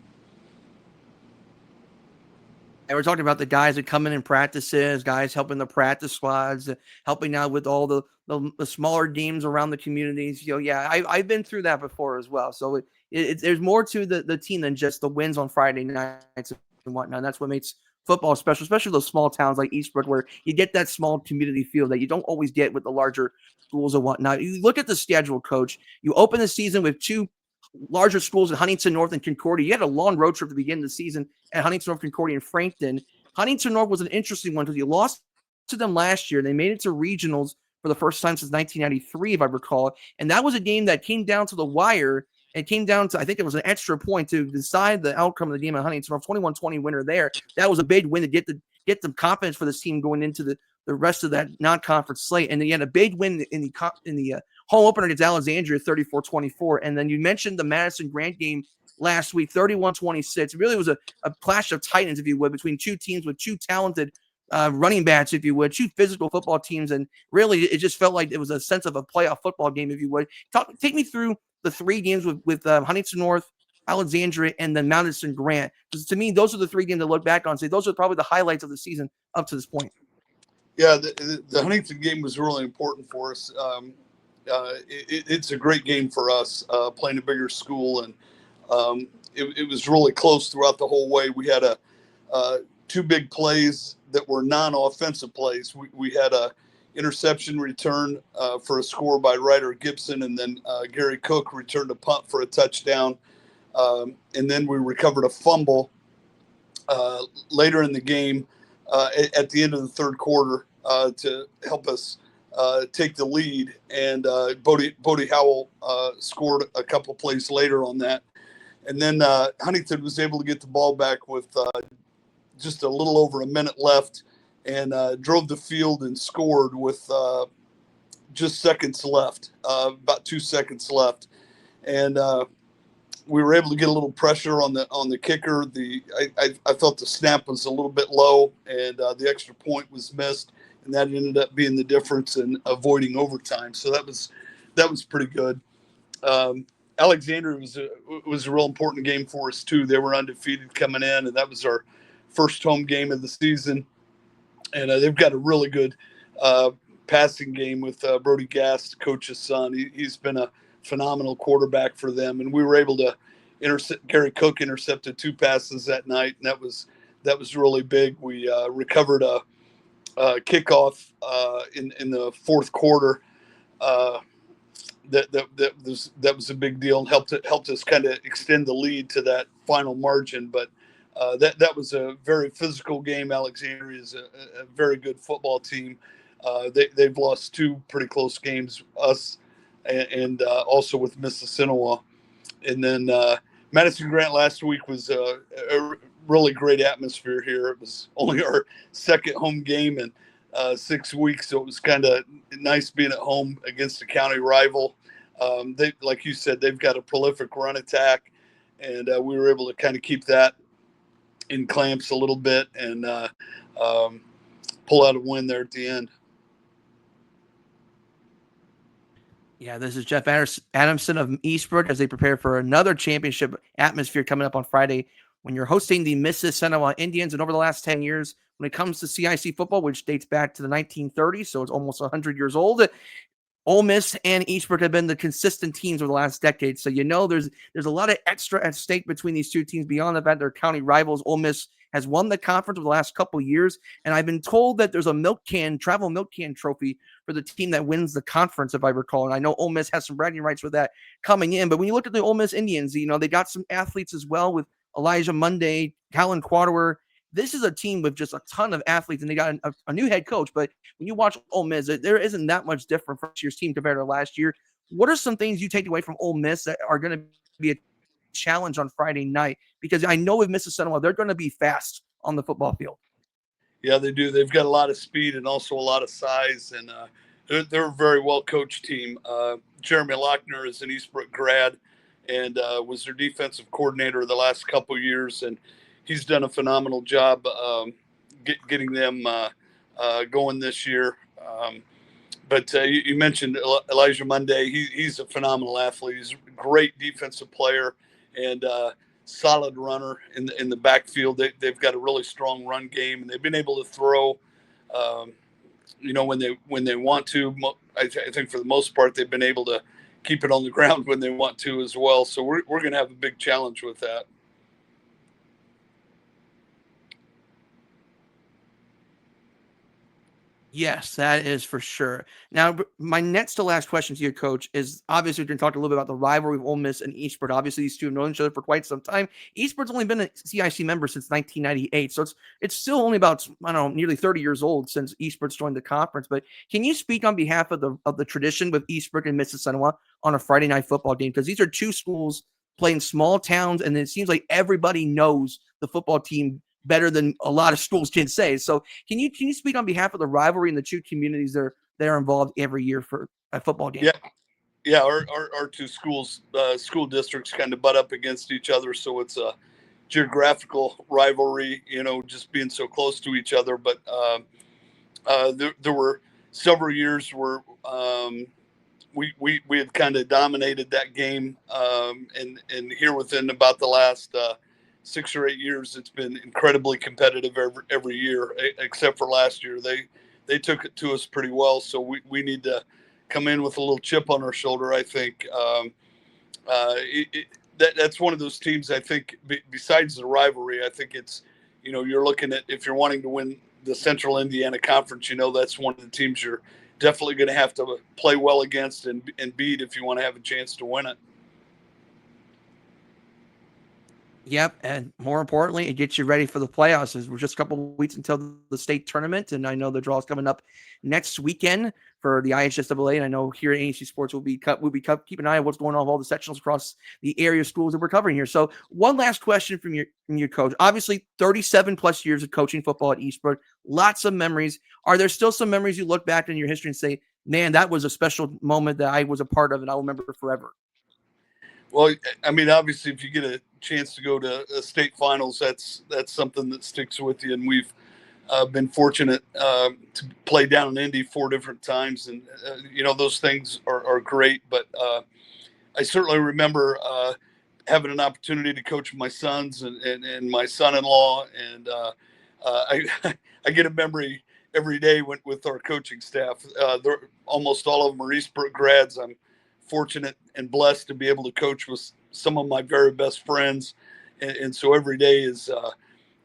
And we're talking about the guys that come in practices, guys helping the practice squads, helping out with all the smaller games around the communities. Yeah, I've been through that before as well. So there's more to the team than just the wins on Friday nights and whatnot. And that's what makes football special, especially those small towns like Eastbrook, where you get that small community feel that you don't always get with the larger schools and whatnot. You look at the schedule, Coach. You open the season with two larger schools in Huntington North and Concordia. You had a long road trip to begin the season at Huntington North, Concordia, and Frankton. Huntington North was an interesting one because you lost to them last year. They made it to regionals for the first time since 1993, if I recall. And that was a game that came down to the wire. It came down to, I think it was an extra point to decide the outcome of the game at Huntington North. 21-20 winner there. That was a big win to get the confidence for this team going into the rest of that non-conference slate. And then you had a big win in the home opener against Alexandria, 34-24. And then you mentioned the Madison Grant game last week, 31-26. It really was a clash of titans, if you would, between two teams with two talented running backs, if you would, two physical football teams. And really, it just felt like it was a sense of a playoff football game, if you would. Take me through the three games with Huntington North, Alexandria, and then Madison Grant. Because to me, those are the three games to look back on and say those are probably the highlights of the season up to this point. Yeah, the Huntington game was really important for us. It's a great game for us, playing a bigger school, and it was really close throughout the whole way. We had two big plays that were non-offensive plays. We had a interception return for a score by Ryder Gibson, and then Gary Cook returned a punt for a touchdown, and then we recovered a fumble later in the game at the end of the third quarter to help us take the lead. And Bodie Howell scored a couple plays later on that. And then Huntington was able to get the ball back with just a little over a minute left and drove the field and scored with just seconds left, about 2 seconds left. And we were able to get a little pressure on the kicker. I felt the snap was a little bit low, and the extra point was missed, and that ended up being the difference in avoiding overtime. So that was pretty good. Alexandria was a real important game for us too. They were undefeated coming in, and that was our first home game of the season. And they've got a really good passing game with Brody Gast, coach's son. He's been a phenomenal quarterback for them, and we were able to intercept. Gary Cook intercepted 2 passes that night, and that was really big. We recovered a kickoff in the fourth quarter. That was a big deal and helped us kind of extend the lead to that final margin. But that was a very physical game. Alexandria is a very good football team. They've lost 2 pretty close games, us and also with Mississinewa. And then Madison Grant last week was a really great atmosphere here. It was only our second home game in 6 weeks, so it was kind of nice being at home against a county rival. They, like you said, they've got a prolific run attack, and we were able to kind of keep that in clamps a little bit and pull out a win there at the end. Yeah, this is Jeff Adamson of Eastbrook as they prepare for another championship atmosphere coming up on Friday when you're hosting the Mississinewa Indians. And over the last 10 years, when it comes to CIC football, which dates back to the 1930s, so it's almost 100 years old, Ole Miss and Eastbrook have been the consistent teams over the last decade. So there's a lot of extra at stake between these two teams beyond the fact they're county rivals. Ole Miss has won the conference over the last couple of years, and I've been told that there's a travel milk can trophy for the team that wins the conference, if I recall. And I know Ole Miss has some bragging rights for that coming in. But when you look at the Ole Miss Indians, they got some athletes as well with Elijah Monday, Callan Quaderer. This is a team with just a ton of athletes, and they got a new head coach. But when you watch Ole Miss, there isn't that much different from this year's team compared to last year. What are some things you take away from Ole Miss that are going to be a challenge on Friday night? Because I know with Mississinewa, they're going to be fast on the football field. Yeah, they do. They've got a lot of speed and also a lot of size, and they're a very well coached team. Jeremy Lochner is an Eastbrook grad and was their defensive coordinator the last couple of years, and he's done a phenomenal job getting them going this year. But you mentioned Elijah Monday. He's a phenomenal athlete. He's a great defensive player and solid runner in the backfield. They've got a really strong run game, and they've been able to throw, when they want to. I think for the most part they've been able to keep it on the ground when they want to as well. So we're going to have a big challenge with that. Yes, that is for sure. Now, my next to last question to you, Coach, is obviously we're going to talk a little bit about the rivalry of Ole Miss and Eastbrook. Obviously, these two have known each other for quite some time. Eastbrook's only been a CIC member since 1998, so it's still only about, I don't know, nearly 30 years old since Eastbrook's joined the conference. But can you speak on behalf of the tradition with Eastbrook and Mississinewa on a Friday night football game? Because these are two schools playing small towns, and it seems like everybody knows the football team better than a lot of schools can say. So can you speak on behalf of the rivalry in the two communities that are involved every year for a football game? Yeah. Our two schools, school districts kind of butt up against each other. So it's a geographical rivalry, just being so close to each other. But there were several years where we had kind of dominated that game. And here within about the last 6 or 8 years, it's been incredibly competitive every year, except for last year. They took it to us pretty well, so we need to come in with a little chip on our shoulder, I think. That's one of those teams, I think, besides the rivalry, I think it's, you're looking at, if you're wanting to win the Central Indiana Conference, that's one of the teams you're definitely going to have to play well against and beat if you want to have a chance to win it. Yep, and more importantly, it gets you ready for the playoffs. As we're just a couple of weeks until the state tournament, and I know the draw is coming up next weekend for the IHSAA. And I know here at NECC Sports we'll be keep an eye on what's going on with all the sectionals across the area schools that we're covering here. So, one last question from your coach. Obviously, 37 plus years of coaching football at Eastbrook, lots of memories. Are there still some memories you look back in your history and say, "Man, that was a special moment that I was a part of, and I'll remember forever"? Well, I mean, obviously, if you get a chance to go to state finals, that's something that sticks with you. And we've been fortunate to play down in Indy 4 different times, and those things are great. But I certainly remember having an opportunity to coach my sons and my son-in-law, and I get a memory every day with our coaching staff. Almost all of them are Eastbrook grads. I'm fortunate and blessed to be able to coach with some of my very best friends, and so every day is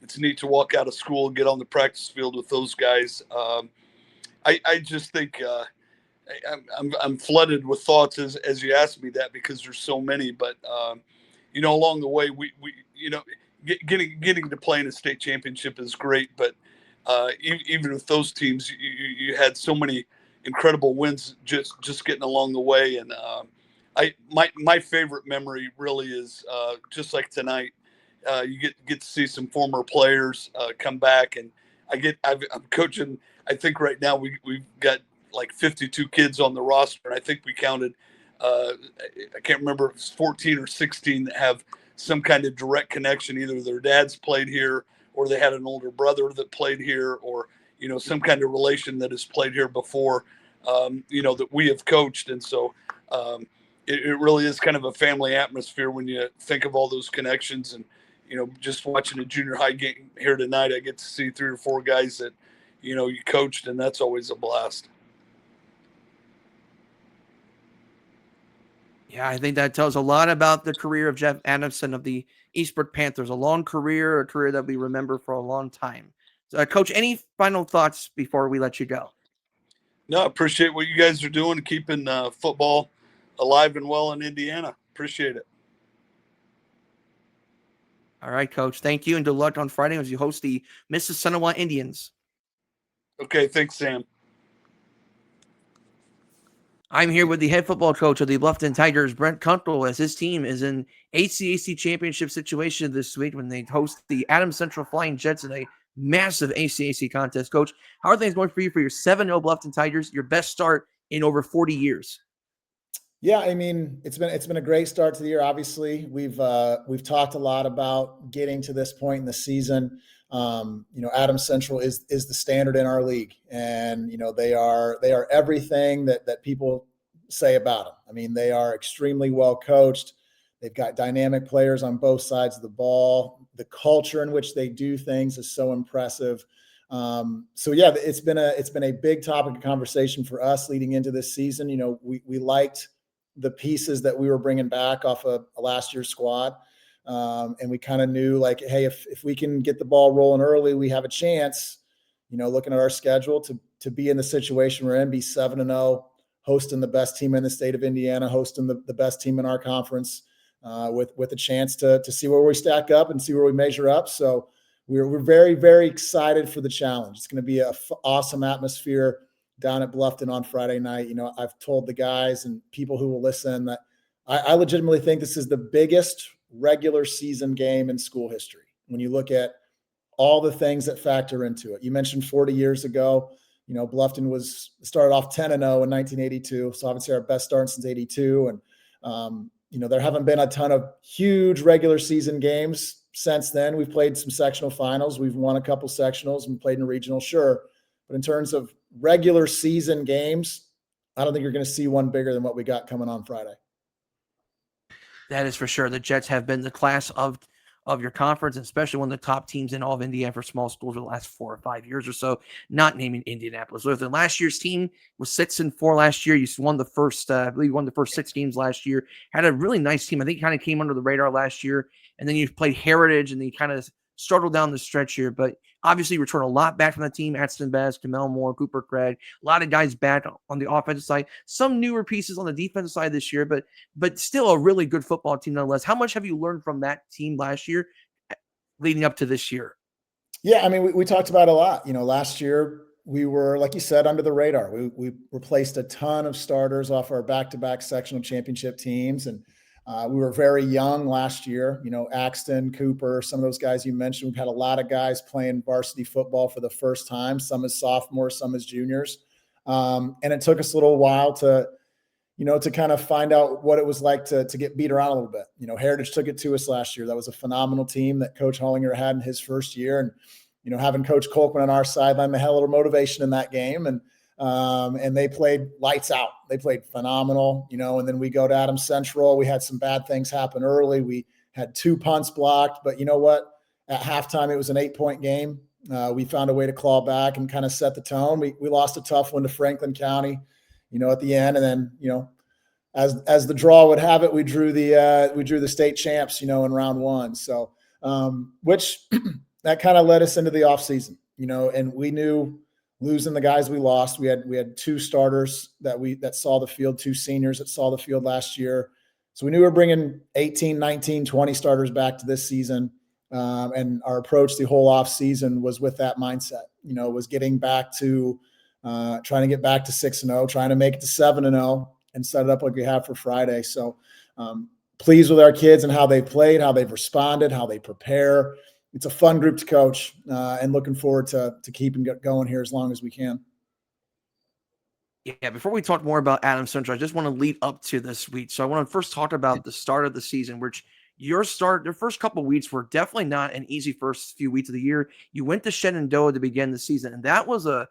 it's neat to walk out of school and get on the practice field with those guys. I just think I'm flooded with thoughts as you ask me that, because there's so many. But along the way, we getting to play in a state championship is great. But even with those teams, you had so many incredible wins just getting along the way. And my favorite memory really is just like tonight. You get to see some former players come back, and I'm coaching. I think right now we've got like 52 kids on the roster, and I think we counted. I can't remember if it's 14 or 16 that have some kind of direct connection. Either their dads played here, or they had an older brother that played here, or some kind of relation that has played here before. That we have coached, and so it really is kind of a family atmosphere when you think of all those connections. And just watching a junior high game here tonight, I get to see 3 or 4 guys that you coached, and that's always a blast. Yeah, I think that tells a lot about the career of Jeff Adamson of the Eastbrook Panthers. A long career, a career that we remember for a long time. So, Coach, any final thoughts before we let you go? No, I appreciate what you guys are doing, keeping football alive and well in Indiana. Appreciate it. All right, Coach. Thank you, and good luck on Friday as you host the Mississinewa Indians. Okay, thanks, Sam. I'm here with the head football coach of the Bluffton Tigers, Brent Kunkel, as his team is in ACAC championship situation this week when they host the Adams Central Flying Jets in a massive ACAC contest. Coach, how are things going for you for your 7-0 Bluffton Tigers, your best start in over 40 years? Yeah, I mean, it's been a great start to the year. Obviously, we've talked a lot about getting to this point in the season. Adams Central is the standard in our league, and they are everything that people say about them. I mean, they are extremely well coached. They've got dynamic players on both sides of the ball. The culture in which they do things is so impressive. So yeah, it's been a big topic of conversation for us leading into this season. We liked the pieces that we were bringing back off of last year's squad. And we kind of knew like, hey, if we can get the ball rolling early, we have a chance, looking at our schedule to be in the situation we're in, be 7-0, hosting the best team in the state of Indiana, hosting the best team in our conference, with a chance to see where we stack up and see where we measure up. So we're very, very excited for the challenge. It's going to be an awesome atmosphere down at Bluffton on Friday night. I've told the guys and people who will listen that I legitimately think this is the biggest regular season game in school history. When you look at all the things that factor into it, you mentioned 40 years ago, Bluffton started off 10-0 in 1982. So obviously our best start since 82. And, there haven't been a ton of huge regular season games since then. We've played some sectional finals. We've won a couple sectionals and played in a regional, sure. But in terms of regular season games, I don't think you're going to see one bigger than what we got coming on Friday. That is for sure. The Jets have been the class of your conference, especially one of the top teams in all of Indiana for small schools for the last 4 or 5 years or so, not naming Indianapolis. So last year's team was 6-4 last year. You won the first, I believe you won the first 6 games last year. Had a really nice team. I think kind of came under the radar last year. And then you played Heritage and then you kind of struggled down the stretch here. But obviously you return a lot back from the team. Aston Bass, Kamel Moore, Cooper Craig, a lot of guys back on the offensive side. Some newer pieces on the defensive side this year, but still a really good football team nonetheless. How much have you learned from that team last year leading up to this year? Yeah, I mean, we talked about it a lot. Last year we were, like you said, under the radar. We replaced a ton of starters off our back-to-back sectional championship teams, and we were very young last year. Axton, Cooper, some of those guys you mentioned. We've had a lot of guys playing varsity football for the first time, some as sophomores, some as juniors. And it took us a little while to kind of find out what it was like to get beat around a little bit. Heritage took it to us last year. That was a phenomenal team that Coach Hollinger had in his first year. And, having Coach Colkman on our sideline, they had a little motivation in that game. And they played lights out. They played phenomenal, and then we go to Adams Central. We had some bad things happen early. We had 2 punts blocked, but you know what? At halftime, it was an 8-point game. We found a way to claw back and kind of set the tone. We lost a tough one to Franklin County, at the end. And then, as the draw would have it, we drew the state champs, in round 1. So, which that kind of led us into the off season, and we knew losing the guys we lost. We had 2 starters that saw the field, 2 seniors that saw the field last year. So we knew we were bringing 18, 19, 20 starters back to this season. And our approach the whole off season was with that mindset, was getting back to trying to get back to 6-0, trying to make it to 7-0 and set it up like we have for Friday. So pleased with our kids and how they played, how they've responded, how they prepare. It's a fun group to coach, and looking forward to keeping going here as long as we can. Yeah, before we talk more about Adams Central, I just want to lead up to this week. So I want to first talk about the start of the season, which your first couple of weeks were definitely not an easy first few weeks of the year. You went to Shenandoah to begin the season, and that was an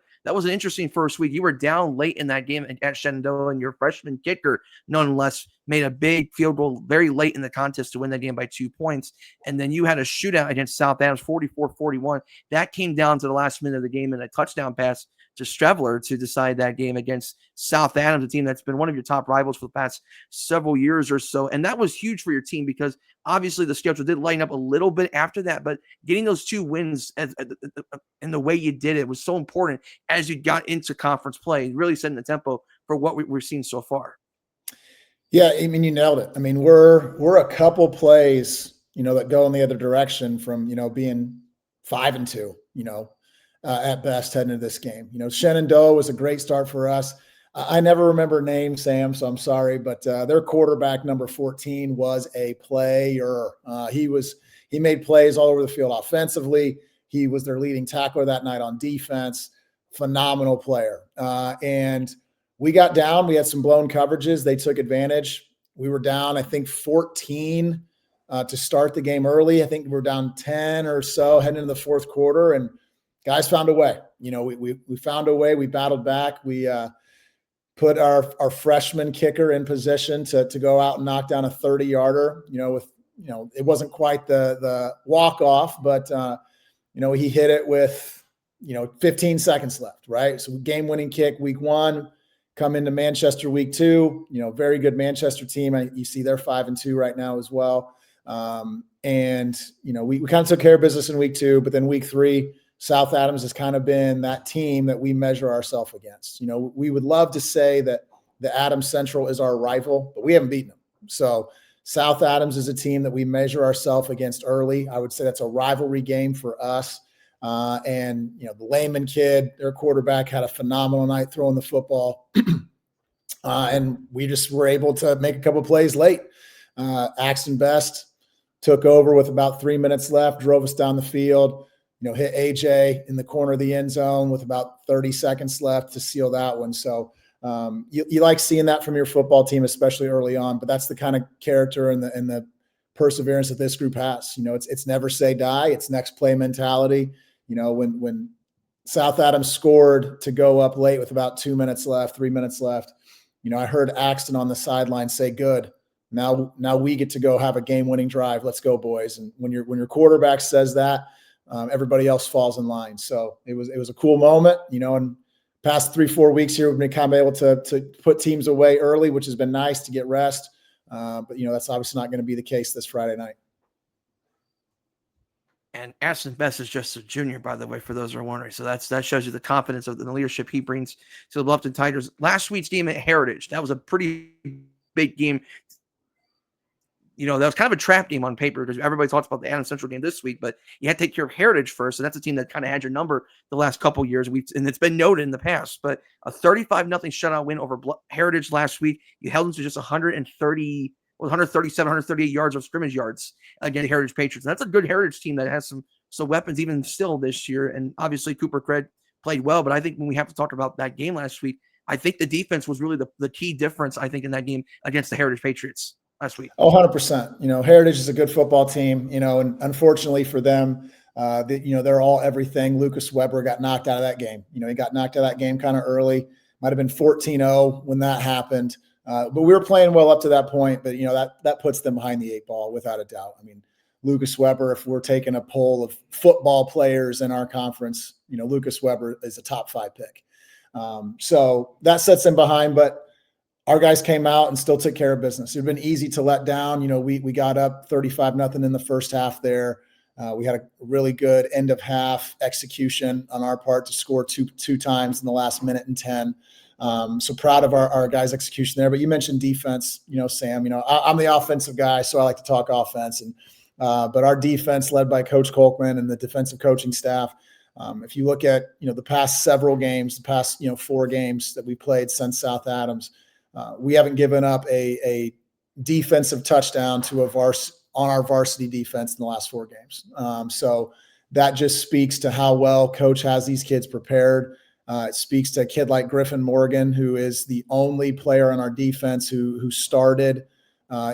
interesting first week. You were down late in that game at Shenandoah, and your freshman kicker, nonetheless, made a big field goal very late in the contest to win that game by 2 points. And then you had a shootout against South Adams, 44-41. That came down to the last minute of the game and a touchdown pass to Strevler to decide that game against South Adams, a team that's been one of your top rivals for the past several years or so. And that was huge for your team because obviously the schedule did lighten up a little bit after that, but getting those 2 wins and the way you did it was so important as you got into conference play, really setting the tempo for what we're seeing so far. Yeah, I mean, you nailed it. I mean, we're a couple plays, that go in the other direction from, being 5-2, at best heading into this game. Shenandoah was a great start for us. I never remember names, Sam, so I'm sorry, but their quarterback, number 14, was a player. He made plays all over the field offensively. He was their leading tackler that night on defense. Phenomenal player. And we got down. We had some blown coverages. They took advantage. We were down, I think, 14 to start the game early. I think we were down 10 or so heading into the fourth quarter, and guys found a way. We found a way. We battled back. We put our freshman kicker in position to go out and knock down a 30-yarder. It wasn't quite the walk-off, but he hit it with 15 seconds left, right? So game-winning kick week 1. Come into Manchester week 2, very good Manchester team. You see they're 5-2 right now as well. We kind of took care of business in week 2, but then week 3, South Adams has kind of been that team that we measure ourselves against. We would love to say that the Adams Central is our rival, but we haven't beaten them. So South Adams is a team that we measure ourselves against early. I would say that's a rivalry game for us. The Lehman kid, their quarterback, had a phenomenal night throwing the football. And we just were able to make a couple plays late. Axton Best took over with about 3 minutes left, drove us down the field, hit AJ in the corner of the end zone with about 30 seconds left to seal that one. So you like seeing that from your football team, especially early on, but that's the kind of character and the perseverance that this group has. It's never say die. It's next play mentality. When South Adams scored to go up late with about 2 minutes left, 3 minutes left, I heard Axton on the sideline say, "Good. Now we get to go have a game-winning drive. Let's go, boys." And when your quarterback says that, everybody else falls in line. So it was a cool moment, and past 3-4 weeks here, we've been kind of able to put teams away early, which has been nice to get rest. But that's obviously not going to be the case this Friday night. And Ashton Best is just a junior, by the way, for those who are wondering. So that shows you the confidence of the leadership he brings to the Bluffton Tigers. Last week's game at Heritage, that was a pretty big game. That was kind of a trap game on paper because everybody talks about the Adams Central game this week, but you had to take care of Heritage first. And that's a team that kind of had your number the last couple of years. And it's been noted in the past, but a 35-0 shutout win over Heritage last week. You held them to just 137, 138 yards of scrimmage yards against Heritage Patriots. And that's a good Heritage team that has some weapons even still this year. And obviously Cooper Craig played well, but I think when we have to talk about that game last week, I think the defense was really the key difference, I think, in that game against the Heritage Patriots last week. 100%. Heritage is a good football team, and unfortunately for them, they're all everything. Lucas Weber got knocked out of that game. He got knocked out of that game kind of early. Might have been 14-0 when that happened. But we were playing well up to that point, but that puts them behind the 8 ball without a doubt. I mean, Lucas Weber, if we're taking a poll of football players in our conference, Lucas Weber is a top 5 pick. So that sets them behind, but our guys came out and still took care of business. It'd been easy to let down. We got up 35-0 in the first half there. We had a really good end of half execution on our part to score two times in the last minute and 10. So proud of our guys' execution there. But you mentioned defense, Sam. I'm the offensive guy, so I like to talk offense. But our defense, led by Coach Kolkman and the defensive coaching staff, if you look at the past several games, the past 4 games that we played since South Adams, we haven't given up a defensive touchdown to on our varsity defense in the last 4 games. So that just speaks to how well Coach has these kids prepared. It speaks to a kid like Griffin Morgan, who is the only player on our defense who started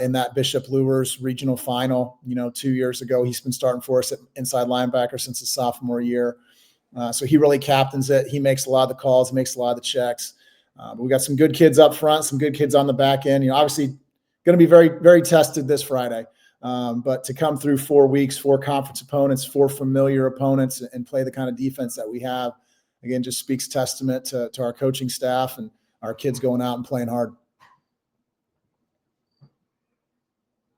in that Bishop Luers regional final, 2 years ago. He's been starting for us at inside linebacker since his sophomore year. So he really captains it. He makes a lot of the calls, makes a lot of the checks. But we got some good kids up front, some good kids on the back end. Obviously going to be very, very tested this Friday. But to come through 4 weeks, 4 conference opponents, 4 familiar opponents, and play the kind of defense that we have, again, just speaks testament to our coaching staff and our kids going out and playing hard.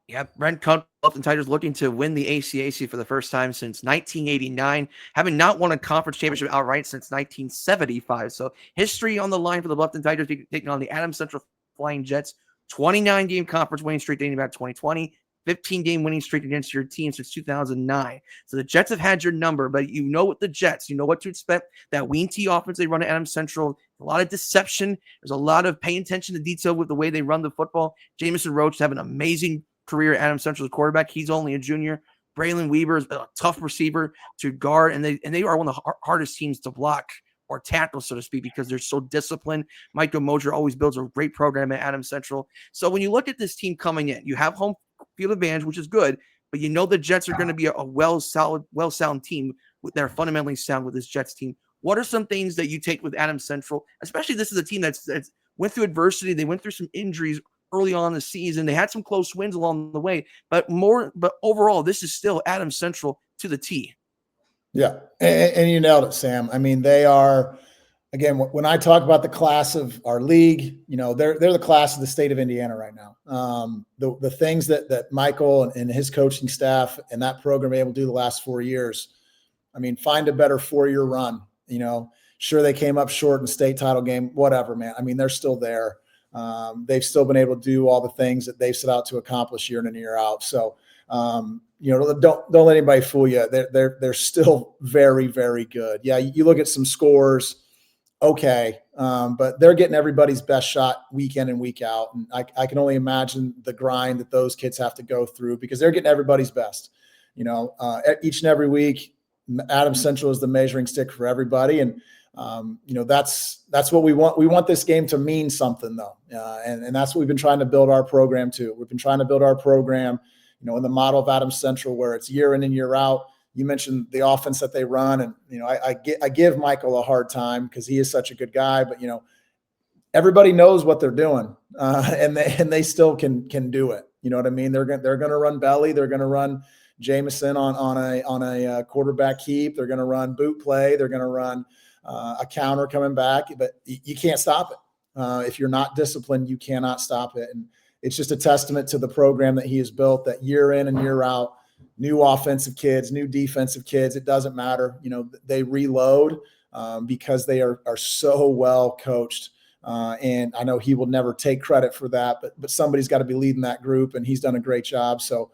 Yeah, Brent Kunkel, Bluffton Tigers looking to win the ACAC for the first time since 1989, having not won a conference championship outright since 1975. So history on the line for the Bluffton Tigers, taking on the Adams Central Flying Jets. 29-game conference winning streak dating back to 2020, 15-game winning streak against your team since 2009. So the Jets have had your number, but you know what the Jets, you know what to expect. That Ween T offense they run at Adams Central, a lot of deception. There's a lot of paying attention to detail with the way they run the football. Jamison Roach have an amazing career at Adams Central's quarterback. He's only a junior. Braylon Weaver is a tough receiver to guard, and they are one of the hardest teams to block or tackle, so to speak, because they're so disciplined. Michael Moser always builds a great program at Adams Central. So when you look at this team coming in, you have home field advantage, which is good, but you know the Jets are going to be a well-sound team. They're fundamentally sound with this Jets team. What are some things that you take with Adams Central? Especially this is a team that's went through adversity. They went through some injuries early on in the season. They had some close wins along the way, but overall, this is still Adams Central to the T. Yeah, and you nailed it, Sam. I mean, they are, again, when I talk about the class of our league, you know, they're the class of the state of Indiana right now. The things that Michael and his coaching staff and that program are able to do the last 4 years, I mean, find a better 4-year run. You know, sure, they came up short in the state title game, whatever, man. I mean, they're still there. They've still been able to do all the things that they've set out to accomplish year in and year out. So, you know, don't let anybody fool you. They're still very, very good. Yeah, you look at some scores, okay, but they're getting everybody's best shot week in and week out. And I can only imagine the grind that those kids have to go through because they're getting everybody's best. You know, each and every week, Adams Central is the measuring stick for everybody, and you know, that's what we want. We want this game to mean something, though, and that's what we've been trying to build our program to. We've been trying to build our program, you know, in the model of Adams Central, where it's year in and year out. You mentioned the offense that they run, and you know, I give Michael a hard time because he is such a good guy, but you know, everybody knows what they're doing, and they still can do it. You know what I mean? They're going to run belly. They're going to run Jamison on a quarterback keep. They're going to run boot play. They're going to run a counter coming back, but you can't stop it. If you're not disciplined, you cannot stop it. And it's just a testament to the program that he has built, that year in and year out, new offensive kids, new defensive kids, it doesn't matter. You know, they reload because they are so well coached. And I know he will never take credit for that, but somebody's got to be leading that group, and he's done a great job. So,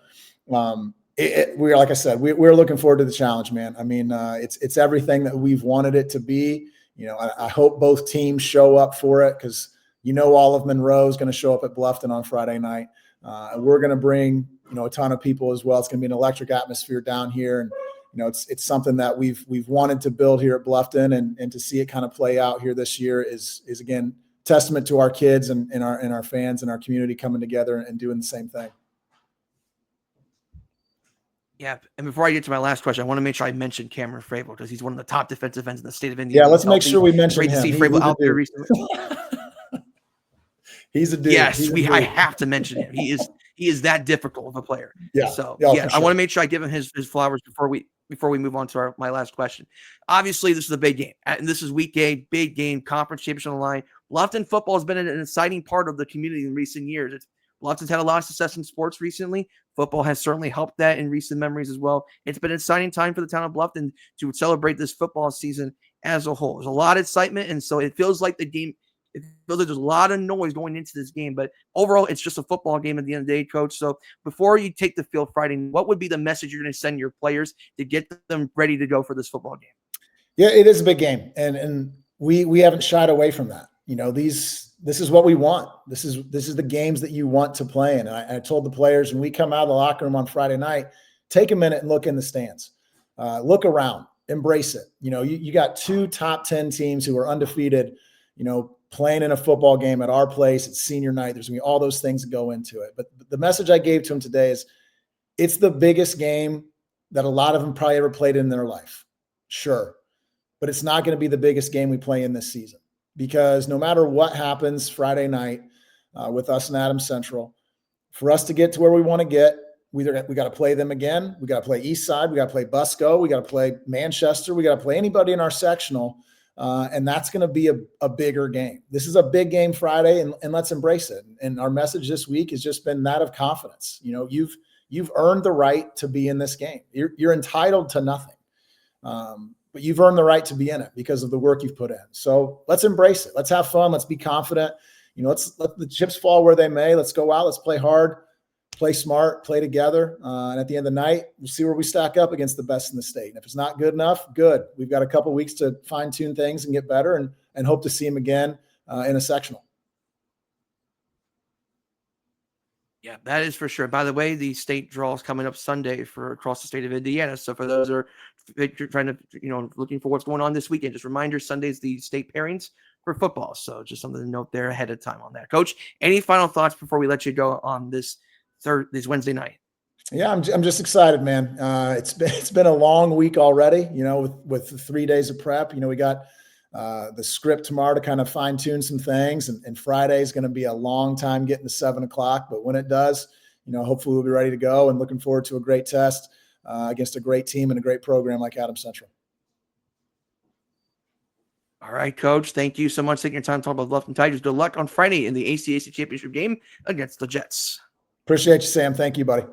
we're, like I said, we're looking forward to the challenge, man. I mean, it's everything that we've wanted it to be. You know, I hope both teams show up for it because, you know, all of Monroe is going to show up at Bluffton on Friday night. We're going to bring, you know, a ton of people as well. It's going to be an electric atmosphere down here. And, you know, it's something that we've wanted to build here at Bluffton, and to see it kind of play out here this year is again, testament to our kids and our fans and our community coming together and doing the same thing. Yeah, and before I get to my last question, I want to make sure I mention Cameron Frable because he's one of the top defensive ends in the state of Indiana. Yeah, let's make sure we mention him. Great to see Frable out there recently. He's a dude. Yes, I have to mention him. He is that difficult of a player. Yeah. So yeah, I want to make sure I give him his flowers before we move on to my last question. Obviously, this is a big game, and this is week 8, big game, conference championship on the line. Bluffton football has been an exciting part of the community in recent years. Bluffton's had a lot of success in sports recently. Football has certainly helped that in recent memories as well. It's been an exciting time for the town of Bluffton to celebrate this football season as a whole. There's a lot of excitement, and so it feels like it feels like there's a lot of noise going into this game, but overall, it's just a football game at the end of the day, Coach. So before you take the field Friday, what would be the message you're going to send your players to get them ready to go for this football game? Yeah, it is a big game, and we haven't shied away from that. You know, this is what we want. This is the games that you want to play in. And I told the players when we come out of the locker room on Friday night, take a minute and look in the stands, look around, embrace it. You know, you got 2 top 10 teams who are undefeated, you know, playing in a football game at our place. It's senior night. There's going to be all those things that go into it. But the message I gave to them today is it's the biggest game that a lot of them probably ever played in their life. Sure. But it's not going to be the biggest game we play in this season, because no matter what happens Friday night with us and Adams Central, for us to get to where we want to get, we got to play them again. We got to play East Side. We got to play Busco. We got to play Manchester. We got to play anybody in our sectional. And that's going to be a bigger game. This is a big game Friday, and let's embrace it. And our message this week has just been that of confidence. You know, you've earned the right to be in this game. You're entitled to nothing, but you've earned the right to be in it because of the work you've put in. So let's embrace it. Let's have fun. Let's be confident. You know, let's let the chips fall where they may. Let's go out. Let's play hard. play smart, play together. And at the end of the night, we'll see where we stack up against the best in the state. And if it's not good enough, good. We've got a couple weeks to fine tune things and get better, and hope to see them again in a sectional. Yeah, that is for sure. By the way, the state draw is coming up Sunday for across the state of Indiana. So for those who are trying to, looking for what's going on this weekend, just reminder, Sunday's the state pairings for football. So just something to note there ahead of time on that. Coach, any final thoughts before we let you go on this Wednesday night? Yeah, I'm just excited, man. It's been a long week already, with the 3 days of prep. We got the script tomorrow to kind of fine tune some things, and Friday is going to be a long time getting to 7:00. But when it does, hopefully we'll be ready to go, and looking forward to a great test against a great team and a great program like Adams Central. All right, Coach. Thank you so much for taking your time to talk about Bluffton Tigers. Good luck on Friday in the ACAC championship game against the Jets. Appreciate you, Sam. Thank you, buddy.